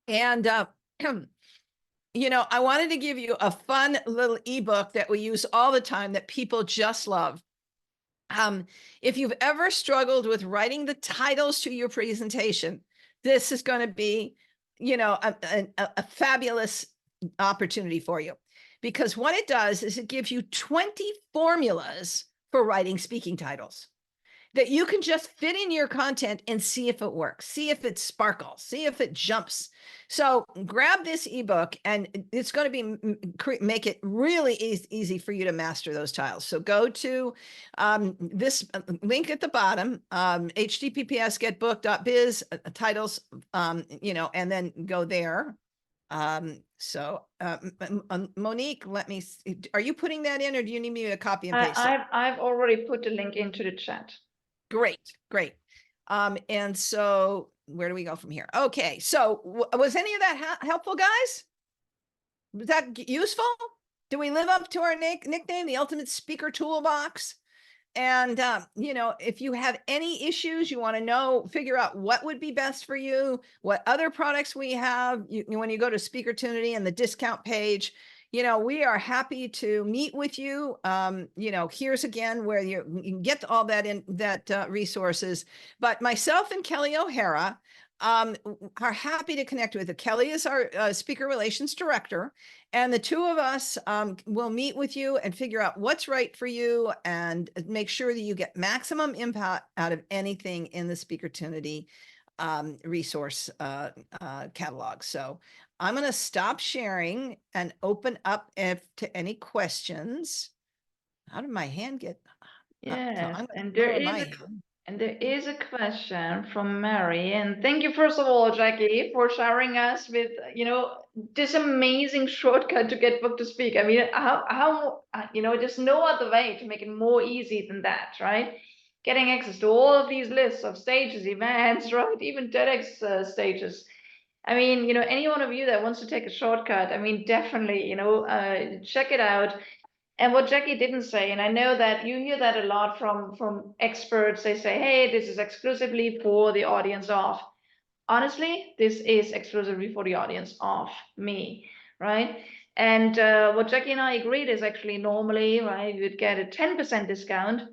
and I wanted to give you a fun little ebook that we use all the time that people just love. If you've ever struggled with writing the titles to your presentation, this is going to be, a fabulous opportunity for you. because what it does is it gives you 20 formulas for writing speaking titles that you can just fit in your content and see if it works, see if it sparkles, see if it jumps. So grab this ebook, and it's going to be make it really easy for you to master those titles. So go to this link at the bottom, https://getbook.biz titles, and then go there. Monique, let me see. Are you putting that in, or do you need me to copy and paste it? I've already put the link into the chat. Great. And so where do we go from here? Okay, so was any of that helpful, guys? Was that useful? Do we live up to our nickname, the Ultimate Speaker Toolbox? And, if you have any issues, you want to figure out what would be best for you, what other products we have, when you go to Speakertunity and the discount page, we are happy to meet with you. Here's again where you can get all that resources. But myself and Kelly O'Hara are happy to connect with you. Kelly is our speaker relations director, and the two of us will meet with you and figure out what's right for you and make sure that you get maximum impact out of anything in the Speakertunity resource catalog. So I'm going to stop sharing and open up to any questions. How did my hand get up? Yes, So and there is a question from Mary, and thank you first of all, Jackie, for showering us with this amazing shortcut to get booked to speak. I mean, how there's no other way to make it more easy than that, right? Getting access to all of these lists of stages, events, right? Even TEDx stages. I mean, any one of you that wants to take a shortcut, I mean, definitely, check it out. And what Jackie didn't say, and I know that you hear that a lot from experts, they say, hey, this is exclusively for the audience of. Honestly, this is exclusively for the audience of me, right? And what Jackie and I agreed is actually normally, right, you'd get a 10% discount,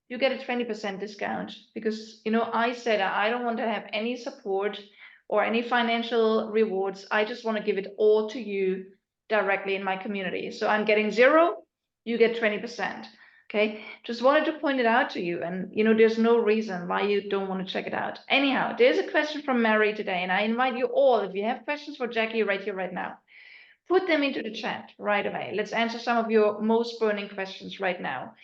you get a 20% discount because, I said I don't want to have any support or any financial rewards. I just want to give it all to you directly in my community. So I'm getting 0, you get 20%. Okay, just wanted to point it out to you, and there's no reason why you don't want to check it out. Anyhow, there's a question from Mary today, and I invite you all, if you have questions for Jackie right here, right now, put them into the chat right away. Let's answer some of your most burning questions right now.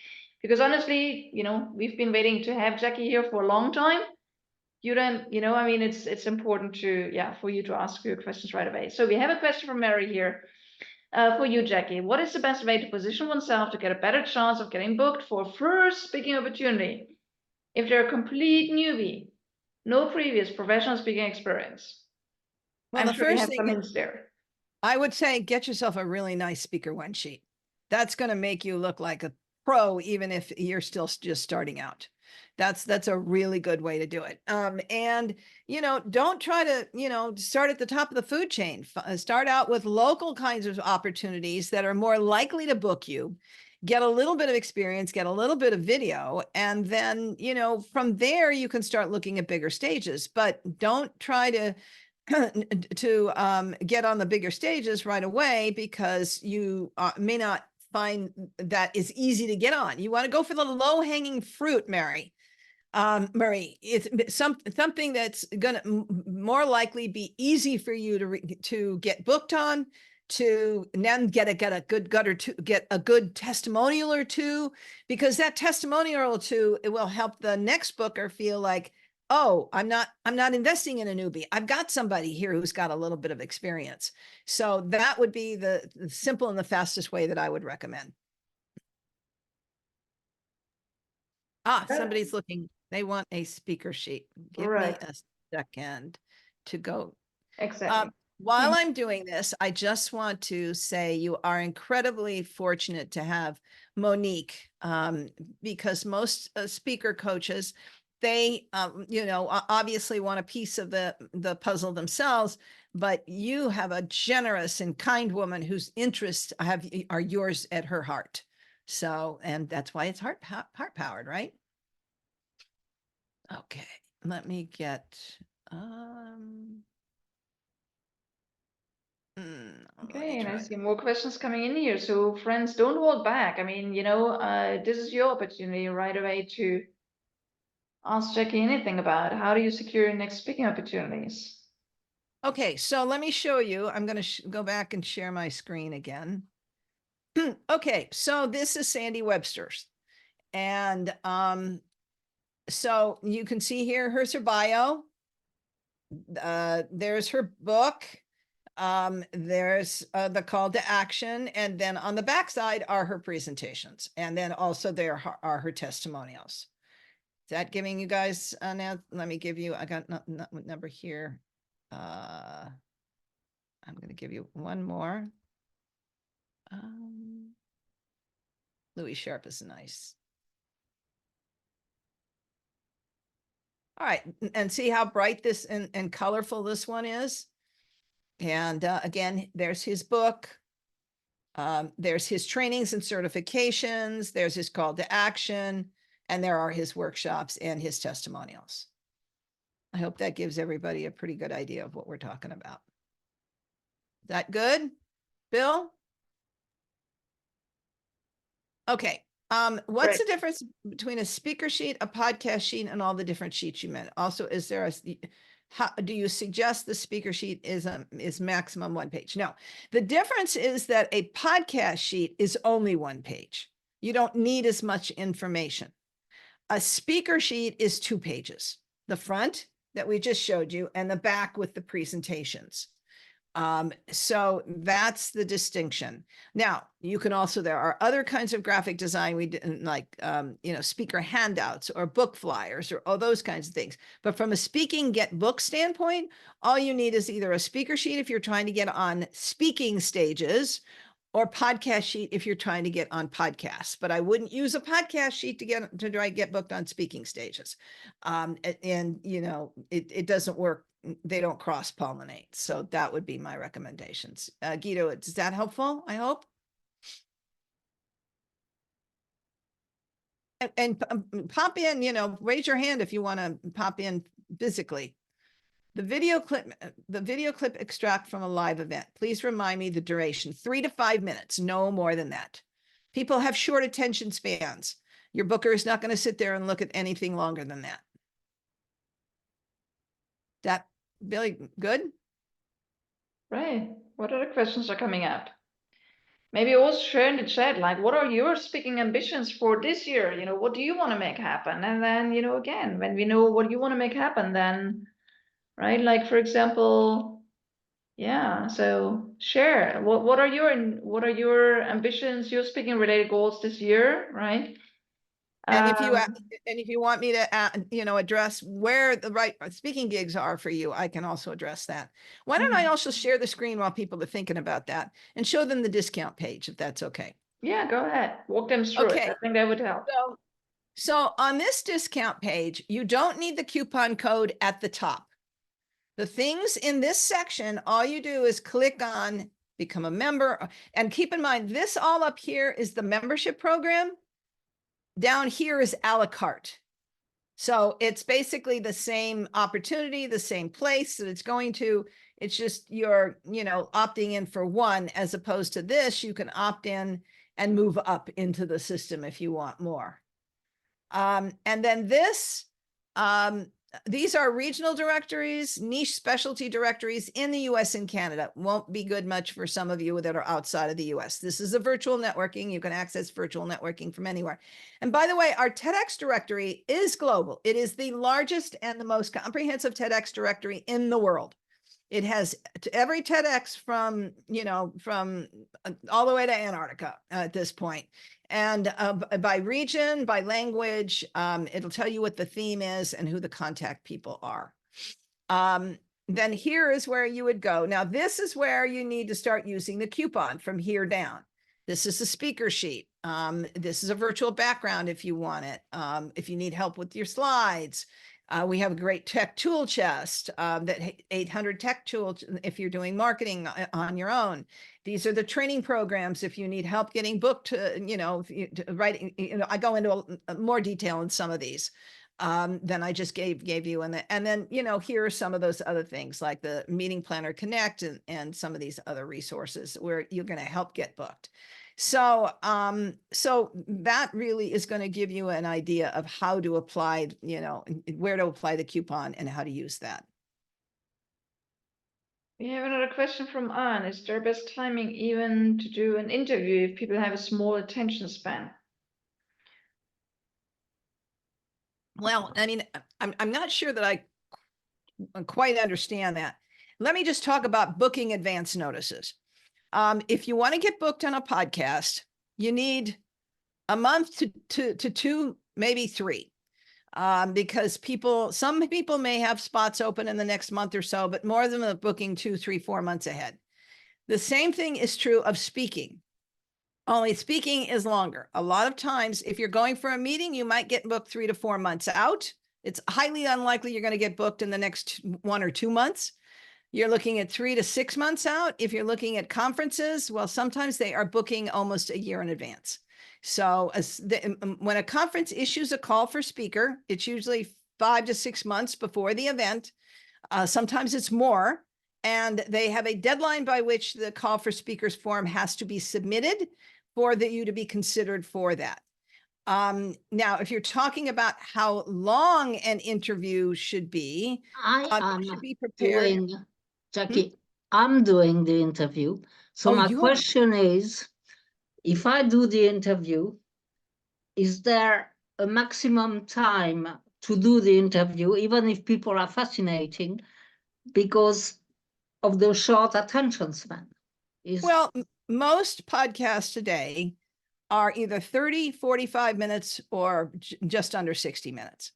Because honestly, we've been waiting to have Jackie here for a long time. You don't, I mean, it's important for you to ask your questions right away. So we have a question from Mary here. For you, Jackie, what is the best way to position oneself to get a better chance of getting booked for first speaking opportunity if they're a complete newbie, no previous professional speaking experience? Well, I'm the sure you first have thing some hints there. I would say, get yourself a really nice speaker one sheet. That's going to make you look like a pro, even if you're still just starting out. That's a really good way to do it. And don't try to start at the top of the food chain. Start out with local kinds of opportunities that are more likely to book you. Get a little bit of experience, get a little bit of video, and then from there you can start looking at bigger stages. But don't try to get on the bigger stages right away, because you may not find that is easy to get on. You want to go for the low-hanging fruit, Mary. Murray, it's something that's going to more likely be easy for you to get booked on, to then get a good testimonial or two, because that testimonial or two, it will help the next booker feel like, oh, I'm not investing in a newbie. I've got somebody here who's got a little bit of experience. So that would be the simple and the fastest way that I would recommend. Somebody's looking. They want a speaker sheet. Give me a second to go. Exactly. While I'm doing this, I just want to say you are incredibly fortunate to have Monique, because most speaker coaches, they, obviously want a piece of the puzzle themselves, but you have a generous and kind woman whose interests are yours at her heart. So, and that's why it's heart powered, right? Okay, let me get, Okay, and I see more questions coming in here. So friends, don't hold back. I mean, this is your opportunity right away to ask Jackie anything about how do you secure your next speaking opportunities. Okay, so let me show you. I'm going to go back and share my screen again. Okay, so this is Sandy Webster's. And so you can see here, here's her bio. There's her book. There's the call to action. And then on the backside are her presentations. And then also there are her testimonials. Is that giving you guys, now let me give you, I got number here. I'm going to give you one more. Louis Sharp is nice. All right, and see how bright this and colorful this one is. And again, there's his book. There's his trainings and certifications. There's his call to action. And there are his workshops and his testimonials. I hope that gives everybody a pretty good idea of what we're talking about. Is that good, Bill? Okay. What's the difference between a speaker sheet, a podcast sheet, and all the different sheets you meant? Also, is there how do you suggest the speaker sheet is maximum 1 page? No, the difference is that a podcast sheet is only 1 page. You don't need as much information. A speaker sheet is 2 pages, the front that we just showed you and the back with the presentations. So that's the distinction. Now, you can also, there are other kinds of graphic design we didn't like, speaker handouts or book flyers or all those kinds of things. But from a speaking get book standpoint, all you need is either a speaker sheet if you're trying to get on speaking stages, or podcast sheet if you're trying to get on podcasts. But I wouldn't use a podcast sheet to try to get booked on speaking stages. It doesn't work. They don't cross-pollinate. So that would be my recommendations. Guido, is that helpful? I hope. And pop in, raise your hand if you want to pop in physically. The video clip extract from a live event. Please remind me the duration, 3 to 5 minutes, no more than that. People have short attention spans. Your booker is not going to sit there and look at anything longer than that. That really good? Right. What other questions are coming up? Maybe also share in the chat, like, what are your speaking ambitions for this year? What do you want to make happen? And then, again, when we know what you want to make happen, then, right? Like, for example, yeah, so share what are your ambitions, your speaking related goals this year, right? And if you want me to address where the right speaking gigs are for you, I can also address that. Why don't I also share the screen while people are thinking about that and show them the discount page, if that's okay? Yeah, go ahead. Walk them through it. I think that would help. So on this discount page, you don't need the coupon code at the top. The things in this section, all you do is click on become a member. And keep in mind, this all up here is the membership program. Down here is a la carte. So it's basically the same opportunity, the same place that it's going to. It's just you're, opting in for one, as opposed to this, you can opt in and move up into the system if you want more. And then this, these are regional directories, niche specialty directories in the US and Canada. Won't be good much for some of you that are outside of the US. This is a virtual networking. You can access virtual networking from anywhere. And by the way, our TEDx directory is global. It is the largest and the most comprehensive TEDx directory in the world. It has every TEDx from all the way to Antarctica at this point. And by region, by language, it'll tell you what the theme is and who the contact people are. Then here is where you would go. Now, this is where you need to start using the coupon from here down. This is a speaker sheet. This is a virtual background if you want it. If you need help with your slides. We have a great tech tool chest, that 800 tech tools if you're doing marketing on your own. These are the training programs if you need help getting booked, writing, I go into more detail in some of these. than I just gave you. And then, you know, here are some of those other things like the Meeting Planner Connect and some of these other resources where you're going to help get booked. So, so that really is going to give you an idea of how to apply, you know, where to apply the coupon and how to use that. We have another question from Anne. Is there best timing even to do an interview if people have a small attention span? Well, I mean, I'm not sure that I quite understand that. Let me just talk about booking advance notices. If you want to get booked on a podcast, you need a month to two, maybe three. Because some people may have spots open in the next month or so, but more of them are booking 2, 3, 4 months ahead. The same thing is true of speaking. Only speaking is longer. A lot of times, if you're going for a meeting, you might get booked 3 to 4 months out. It's highly unlikely you're going to get booked in the next 1 or 2 months. You're looking at 3 to 6 months out. If you're looking at conferences, well, sometimes they are booking almost a year in advance. So when a conference issues a call for speaker, it's usually 5 to 6 months before the event. Sometimes it's more. And they have a deadline by which the call for speakers form has to be submitted for you to be considered for that. Now, if you're talking about how long an interview should be, you should be prepared. Jackie, I'm doing the interview. So Oh, my you are. question is, if I do the interview, is there a maximum time to do the interview, even if people are fascinating, because of the short attention span? Well, most podcasts today are either 30, 45 minutes or just under 60 minutes.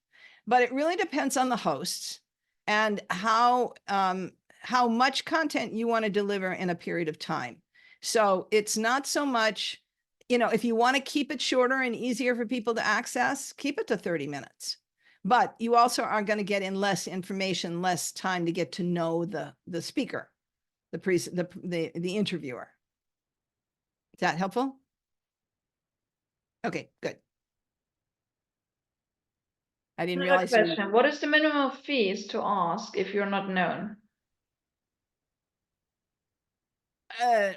But it really depends on the hosts and how much content you want to deliver in a period of time. So it's not so much, you know, if you want to keep it shorter and easier for people to access, keep it to 30 minutes. But you also are going to get in less information, less time to get to know the speaker, the interviewer. Is that helpful? Okay, good. I didn't Another realize. question. What is the minimum fees to ask if you're not known?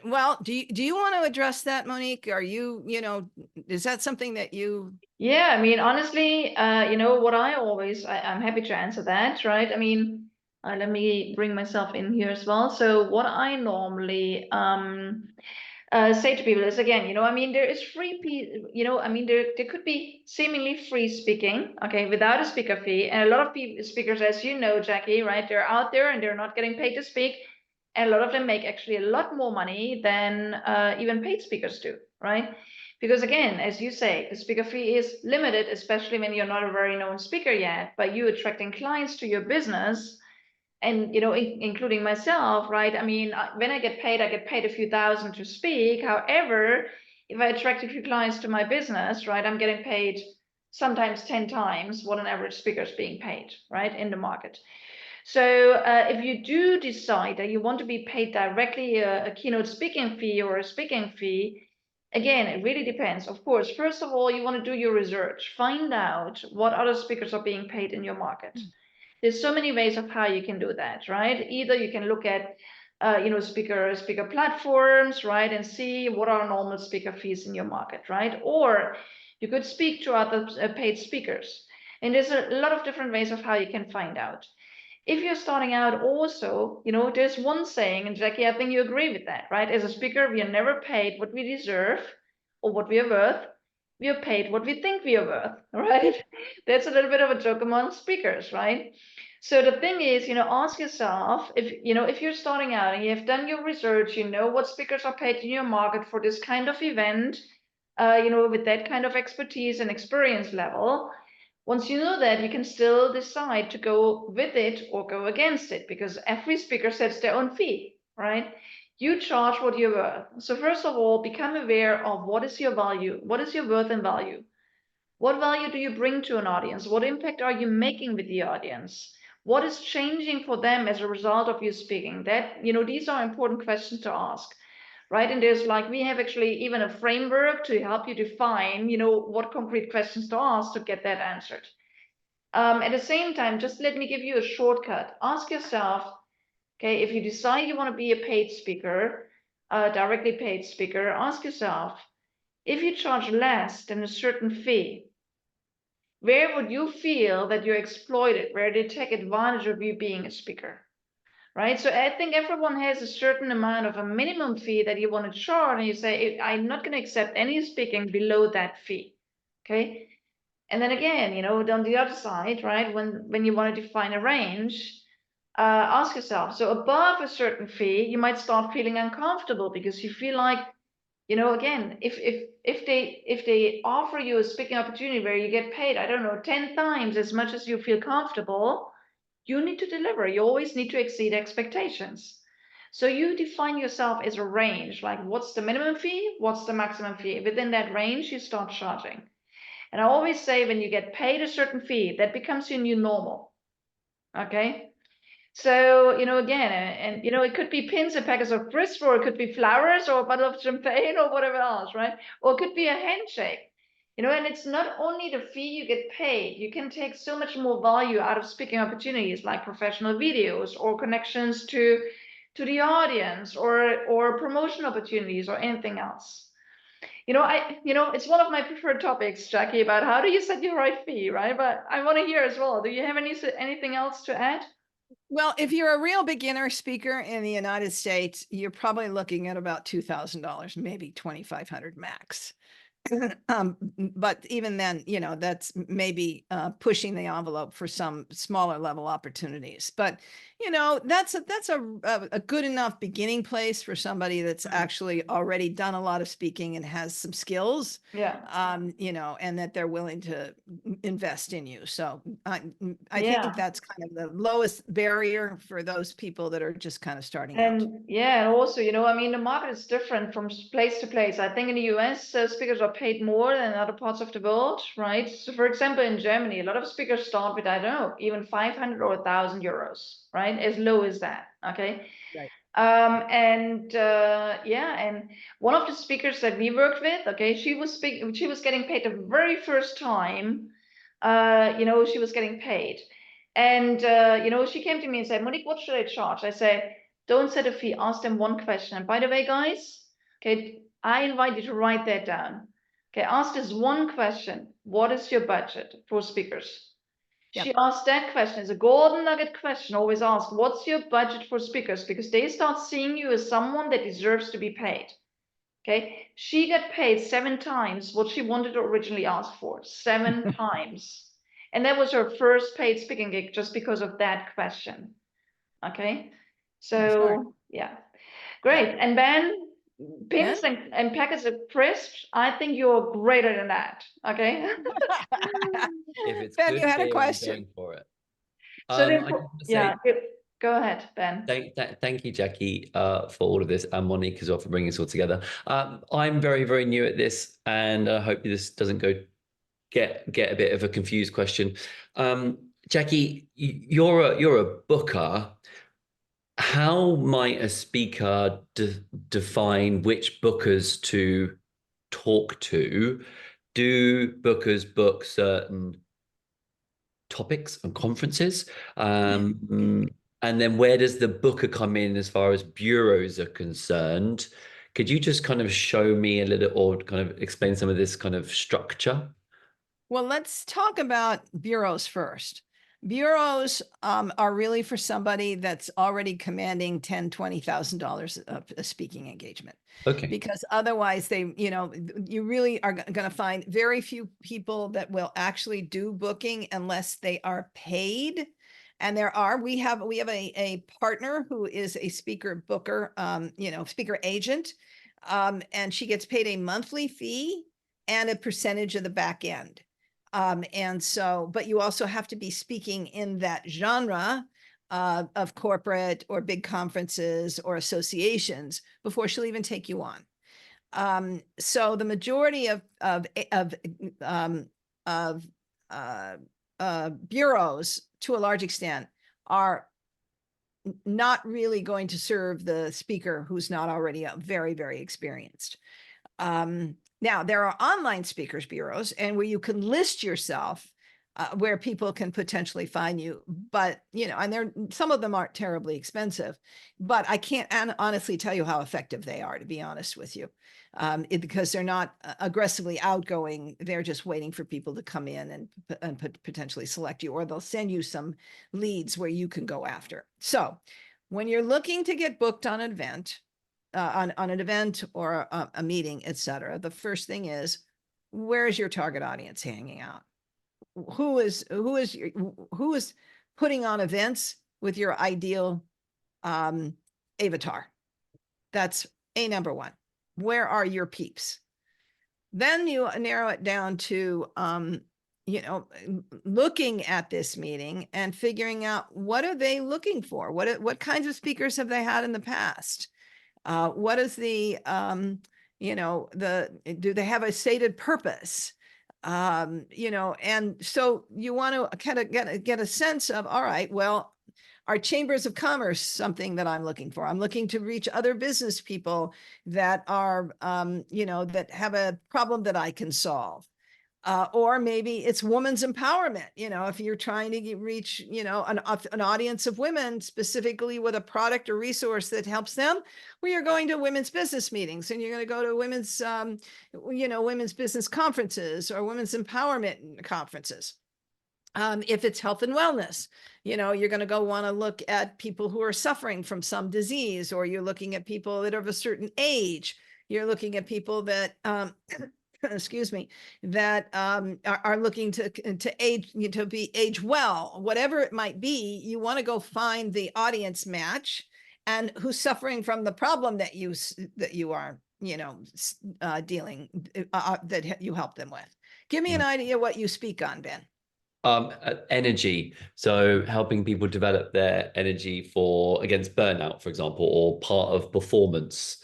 Well, do you want to address that, Monique? Are you know, is that something that you? Yeah, I mean, honestly, you know, what I'm happy to answer that, right? I mean, let me bring myself in here as well. So what I normally say to people is, again, you know, I mean, there is you know, I mean, there could be seemingly free speaking, okay, without a speaker fee. And a lot of speakers, as you know, Jackie, right, they're out there and they're not getting paid to speak. And a lot of them make actually a lot more money than even paid speakers do, right? Because again, as you say, the speaker fee is limited, especially when you're not a very known speaker yet, but you attracting clients to your business, and you know, including myself, right? I mean, when I get paid a few thousand to speak. However, if I attract a few clients to my business, right, I'm getting paid sometimes 10 times what an average speaker is being paid, right, in the market. So if you do decide that you want to be paid directly a keynote speaking fee or a speaking fee, again, it really depends. Of course, first of all, you want to do your research, find out what other speakers are being paid in your market. There's so many ways of how you can do that, right? Either you can look at you know, speaker platforms, right, and see what are normal speaker fees in your market, right? Or you could speak to other paid speakers. And there's a lot of different ways of how you can find out. If you're starting out also, you know, there's one saying, and Jackie, I think you agree with that, right? As a speaker, we are never paid what we deserve or what we are worth. We are paid what we think we are worth, right? That's a little bit of a joke among speakers, right? So the thing is, you know, ask yourself if, you know, if you're starting out and you have done your research, you know what speakers are paid in your market for this kind of event, you know, with that kind of expertise and experience level. Once you know that, you can still decide to go with it or go against it, because every speaker sets their own fee, right? You charge what you're worth. So first of all, become aware of what is your value, what is your worth and value. What value do you bring to an audience? What impact are you making with the audience? What is changing for them as a result of you speaking? That, you know, these are important questions to ask, right? And there's like, we have actually even a framework to help you define, you know, what concrete questions to ask to get that answered. At the same time, just let me give you a shortcut. Ask yourself, okay, if you decide you want to be a paid speaker, directly paid speaker, ask yourself, if you charge less than a certain fee, where would you feel that you're exploited, where they take advantage of you being a speaker? Right? So I think everyone has a certain amount of a minimum fee that you want to charge, and you say, I'm not going to accept any speaking below that fee. Okay. And then again, on the other side, right, when you want to define a range, ask yourself, so above a certain fee, you might start feeling uncomfortable because you feel like, again, if they offer you a speaking opportunity where you get paid, I don't know, 10 times as much as you feel comfortable, you need to deliver. You always need to exceed expectations. So you define yourself as a range, like what's the minimum fee, what's the maximum fee. Within that range, you start charging. And I always say when you get paid a certain fee, that becomes your new normal. Okay. So, again, and it could be pins and packets of crisps, or it could be flowers, or a bottle of champagne, or whatever else, right? Or it could be a handshake. And it's not only the fee you get paid, you can take so much more value out of speaking opportunities like professional videos or connections to the audience or promotion opportunities or anything else. It's one of my preferred topics, Jackie, about how do you set your right fee, right? But I want to hear as well. Do you have anything else to add? Well, if you're a real beginner speaker in the United States, you're probably looking at about $2,000, maybe $2,500 max. But even then, that's maybe pushing the envelope for some smaller level opportunities. But that's a good enough beginning place for somebody that's actually already done a lot of speaking and has some skills. Yeah. And that they're willing to invest in you. So I Yeah. think that's kind of the lowest barrier for those people that are just kind of starting out. And yeah, and also, the market is different from place to place. I think in the US, speakers are paid more than in other parts of the world, right? So, for example, in Germany, a lot of speakers start with, I don't know, even 500 or 1,000 euros, right? As low as that. Okay. Right. And one of the speakers that we worked with, okay, she was getting paid the very first time, she was getting paid. And, she came to me and said, Monique, what should I charge? I say, don't set a fee, ask them one question. And by the way, guys, okay, I invite you to write that down. Okay, ask this one question. What is your budget for speakers? Yep. She asked that question. It's a golden nugget question. Always ask, what's your budget for speakers? Because they start seeing you as someone that deserves to be paid. Okay. She got paid 7 times what she wanted to originally ask for. 7 times. And that was her first paid speaking gig just because of that question. Okay. So, yeah. Great. And Ben, pins and packets of crisps, I think you're greater than that. Okay. If it's Ben, good you had a beer, I'm question. going for it. So I just want to say, go ahead, Ben. thank you, Jackie, for all of this, and Monique as well for bringing us all together. I'm very, very new at this, and I hope this doesn't get a bit of a confused question. Jackie, you're a booker. How might a speaker define which bookers to talk to? Do bookers book certain topics and conferences? And then where does the booker come in as far as bureaus are concerned? Could you just kind of show me a little, or kind of explain some of this kind of structure? Well, let's talk about bureaus first. Bureaus are really for somebody that's already commanding $10,000, $20,000 of a speaking engagement. Okay. Because otherwise you really are going to find very few people that will actually do booking unless they are paid. And we have a partner who is a speaker booker, speaker agent. And she gets paid a monthly fee and a percentage of the back end. But you also have to be speaking in that genre of corporate or big conferences or associations before she'll even take you on. So the majority of bureaus, to a large extent, are not really going to serve the speaker who's not already very, very experienced. Now, there are online speakers bureaus, and where you can list yourself where people can potentially find you. But, and some of them aren't terribly expensive, but I can't honestly tell you how effective they are, to be honest with you, because they're not aggressively outgoing. They're just waiting for people to come in and potentially select you, or they'll send you some leads where you can go after. So when you're looking to get booked on an event, on an event or a meeting, etc., the first thing is, where is your target audience hanging out? Who is putting on events with your ideal avatar? That's number one. Where are your peeps? Then you narrow it down to looking at this meeting and figuring out, what are they looking for? What kinds of speakers have they had in the past? What is the do they have a stated purpose? And so you want to kind of get a sense of, all right, well, are chambers of commerce something that I'm looking for? I'm looking to reach other business people that are, that have a problem that I can solve. Or maybe it's women's empowerment. If you're trying to reach, an audience of women specifically with a product or resource that helps them, well, you're going to women's business meetings, and you're going to go to women's, women's business conferences or women's empowerment conferences. If it's health and wellness, you're going to go want to look at people who are suffering from some disease, or you're looking at people that are of a certain age. You're looking at people that, excuse me, that are looking to age, to be age well, whatever it might be. You want to go find the audience match and who's suffering from the problem that you are, dealing, that you help them with. Give me an idea what you speak on, Ben. Energy. So helping people develop their energy against burnout, for example, or part of performance.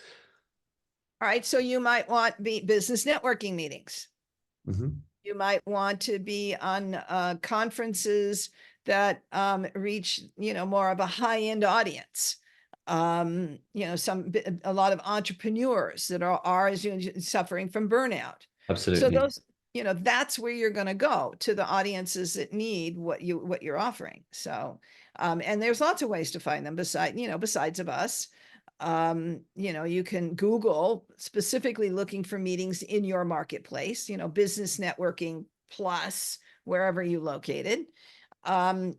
All right. So you might want business networking meetings. Mm-hmm. You might want to be on conferences that reach, more of a high-end audience. A lot of entrepreneurs that are suffering from burnout. Absolutely. So those, that's where you're going to go, to the audiences that need what you're offering. So, and there's lots of ways to find them besides of us. You can Google specifically looking for meetings in your marketplace, business networking plus wherever you located.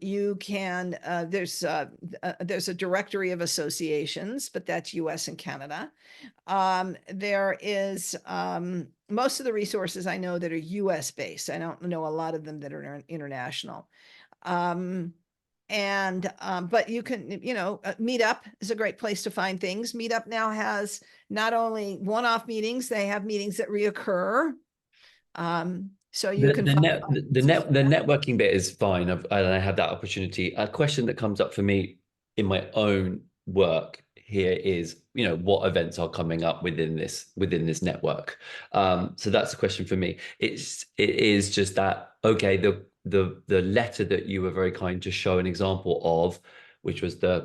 You can, there's a directory of associations, but that's US and Canada. There is most of the resources I know that are US based. I don't know a lot of them that are international. But you can, Meetup is a great place to find things. Meetup now has not only one-off meetings, they have meetings that reoccur. So you can find the networking bit is fine. I had that opportunity. A question that comes up for me in my own work here is, what events are coming up within this network? So that's a question for me. It is just that, okay, the letter that you were very kind to show an example of, which was this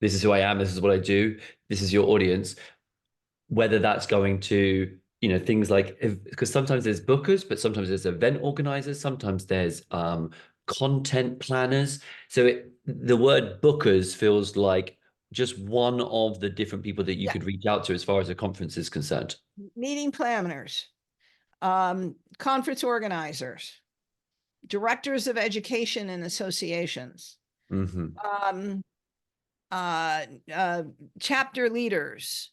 is who I am, this is what I do, this is your audience, whether that's going to, things like, because sometimes there's bookers, but sometimes there's event organizers, sometimes there's content planners. So the word bookers feels like just one of the different people that you could reach out to as far as a conference is concerned. Meeting planners, conference organizers, directors of education and associations, Mm-hmm. Chapter leaders,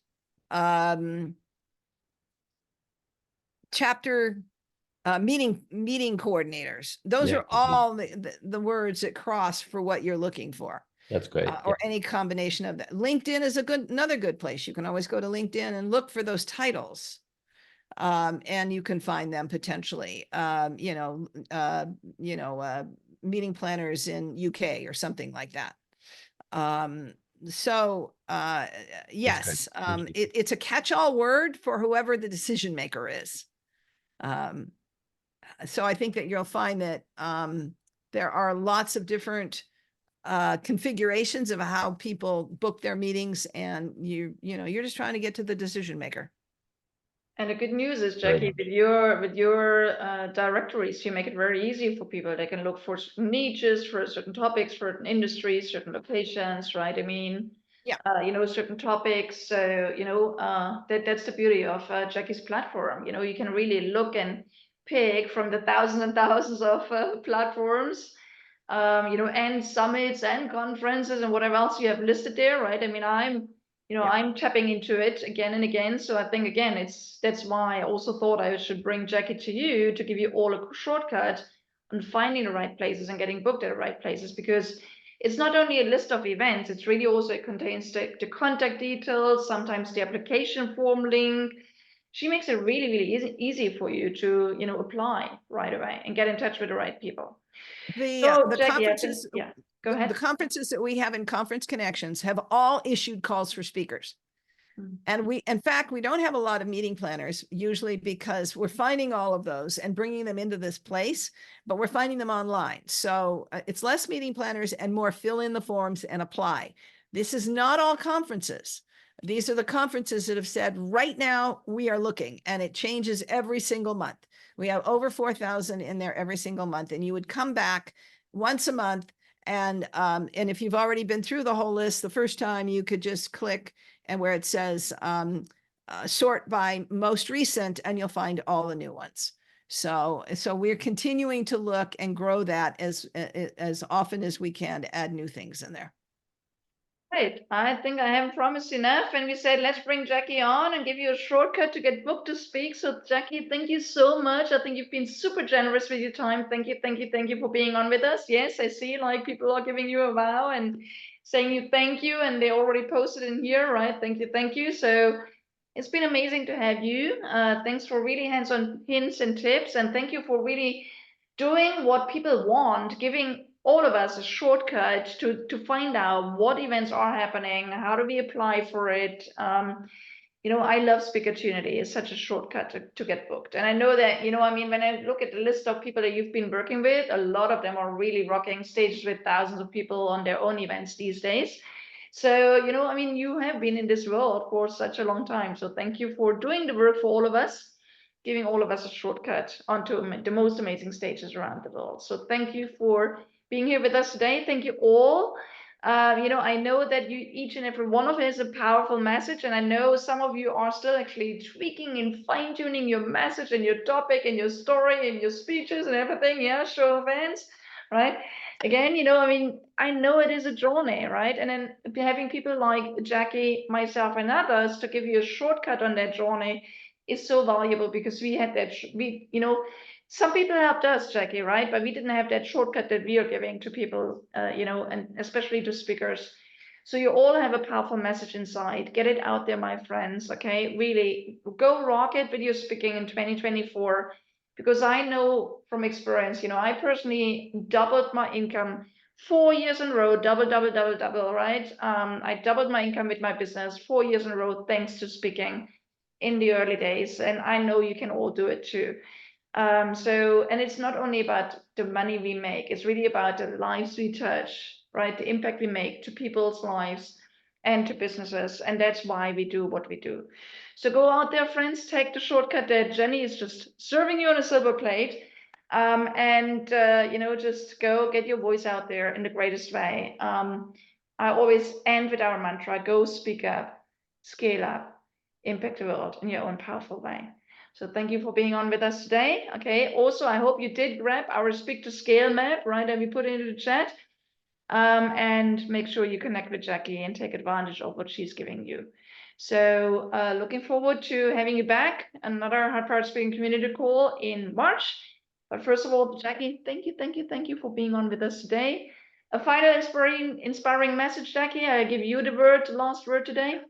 chapter meeting coordinators. Those are all the words that cross for what you're looking for. That's great. Or any combination of that. LinkedIn is another good place. You can always go to LinkedIn and look for those titles. And you can find them potentially, meeting planners in UK or something like that. Yes, it's a catch-all word for whoever the decision maker is. So I think that you'll find that there are lots of different configurations of how people book their meetings, and you're just trying to get to the decision maker. And the good news is, Very Jackie, with your directories, you make it very easy for people. They can look for certain niches, for certain topics, for certain industries, certain locations, right? I mean, Yeah. Certain topics. So, that's the beauty of Jackie's platform. You can really look and pick from the thousands and thousands of platforms, and summits and conferences and whatever else you have listed there, right? I mean, I'm tapping into it again and again. So I think again, that's why I also thought I should bring Jackie to you to give you all a shortcut on finding the right places and getting booked at the right places, because it's not only a list of events, it's really also, it contains the contact details, sometimes the application form link. She makes it really, really easy for you to, apply right away and get in touch with the right people. So The Jackie, conferences, yeah, go the ahead. conferences that we have in Conference Connections have all issued calls for speakers. Mm. And in fact, we don't have a lot of meeting planners usually because we're finding all of those and bringing them into this place, but we're finding them online. So it's less meeting planners and more fill in the forms and apply. This is not all conferences. These are the conferences that have said right now we are looking, and it changes every single month. We have over 4,000 in there every single month, and you would come back once a month. And if you've already been through the whole list the first time, you could just click and where it says sort by most recent, and you'll find all the new ones. So we're continuing to look and grow that as often as we can to add new things in there. Right. I think I haven't promised enough. And we said, let's bring Jackie on and give you a shortcut to get booked to speak. So Jackie, thank you so much. I think you've been super generous with your time. Thank you, thank you, thank you for being on with us. Yes, I see like people are giving you a wow and saying you thank you, and they already posted in here, right? Thank you, thank you. So it's been amazing to have you. Thanks for really hands-on hints and tips. And thank you for really doing what people want, giving all of us a shortcut to find out what events are happening, how do we apply for it. I love Speakertunity. It's such a shortcut to get booked. And I know that, when I look at the list of people that you've been working with, a lot of them are really rocking stages with thousands of people on their own events these days. So, you have been in this world for such a long time. So thank you for doing the work for all of us, giving all of us a shortcut onto the most amazing stages around the world. So thank you for being here with us today. Thank you all. I know that each and every one of us has a powerful message, and I know some of you are still actually tweaking and fine-tuning your message and your topic and your story and your speeches and everything. Yeah, show of hands, right? Again, I know it is a journey, right? And then having people like Jackie, myself, and others to give you a shortcut on that journey is so valuable, because we had that, some people helped us, Jackie, right? But we didn't have that shortcut that we are giving to people, and especially to speakers. So you all have a powerful message inside. Get it out there, my friends, okay? Really, go rock it with your speaking in 2024. Because I know from experience, I personally doubled my income 4 years in a row, double, right? I doubled my income with my business 4 years in a row, thanks to speaking in the early days. And I know you can all do it too. And it's not only about the money we make, it's really about the lives we touch, right? The impact we make to people's lives and to businesses. And that's why we do what we do. So go out there, friends, take the shortcut that Jenny is just serving you on a silver plate. Just go get your voice out there in the greatest way. I always end with our mantra: go speak up, scale up, impact the world in your own powerful way. So thank you for being on with us today. Okay. Also, I hope you did grab our Speak to Scale map, right? And we put it into the chat. And make sure you connect with Jackie and take advantage of what she's giving you. So looking forward to having you back. Another Hard Part Speaking Community call in March. But first of all, Jackie, thank you for being on with us today. A final inspiring message, Jackie. I give you the last word today.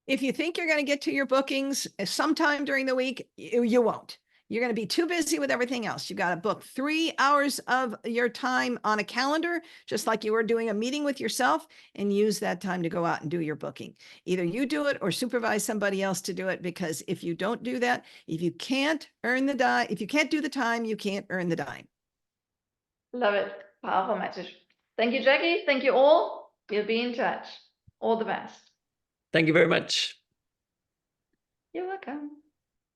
If you think you're going to get to your bookings sometime during the week, you won't. You're going to be too busy with everything else. You've got to book 3 hours of your time on a calendar, just like you were doing a meeting with yourself, and use that time to go out and do your booking. Either you do it or supervise somebody else to do it, because if you don't do that, if you can't earn the dime, if you can't do the time, you can't earn the dime. Love it. Powerful message. Thank you, Jackie. Thank you all. We'll be in touch. All the best. Thank you very much. You're welcome.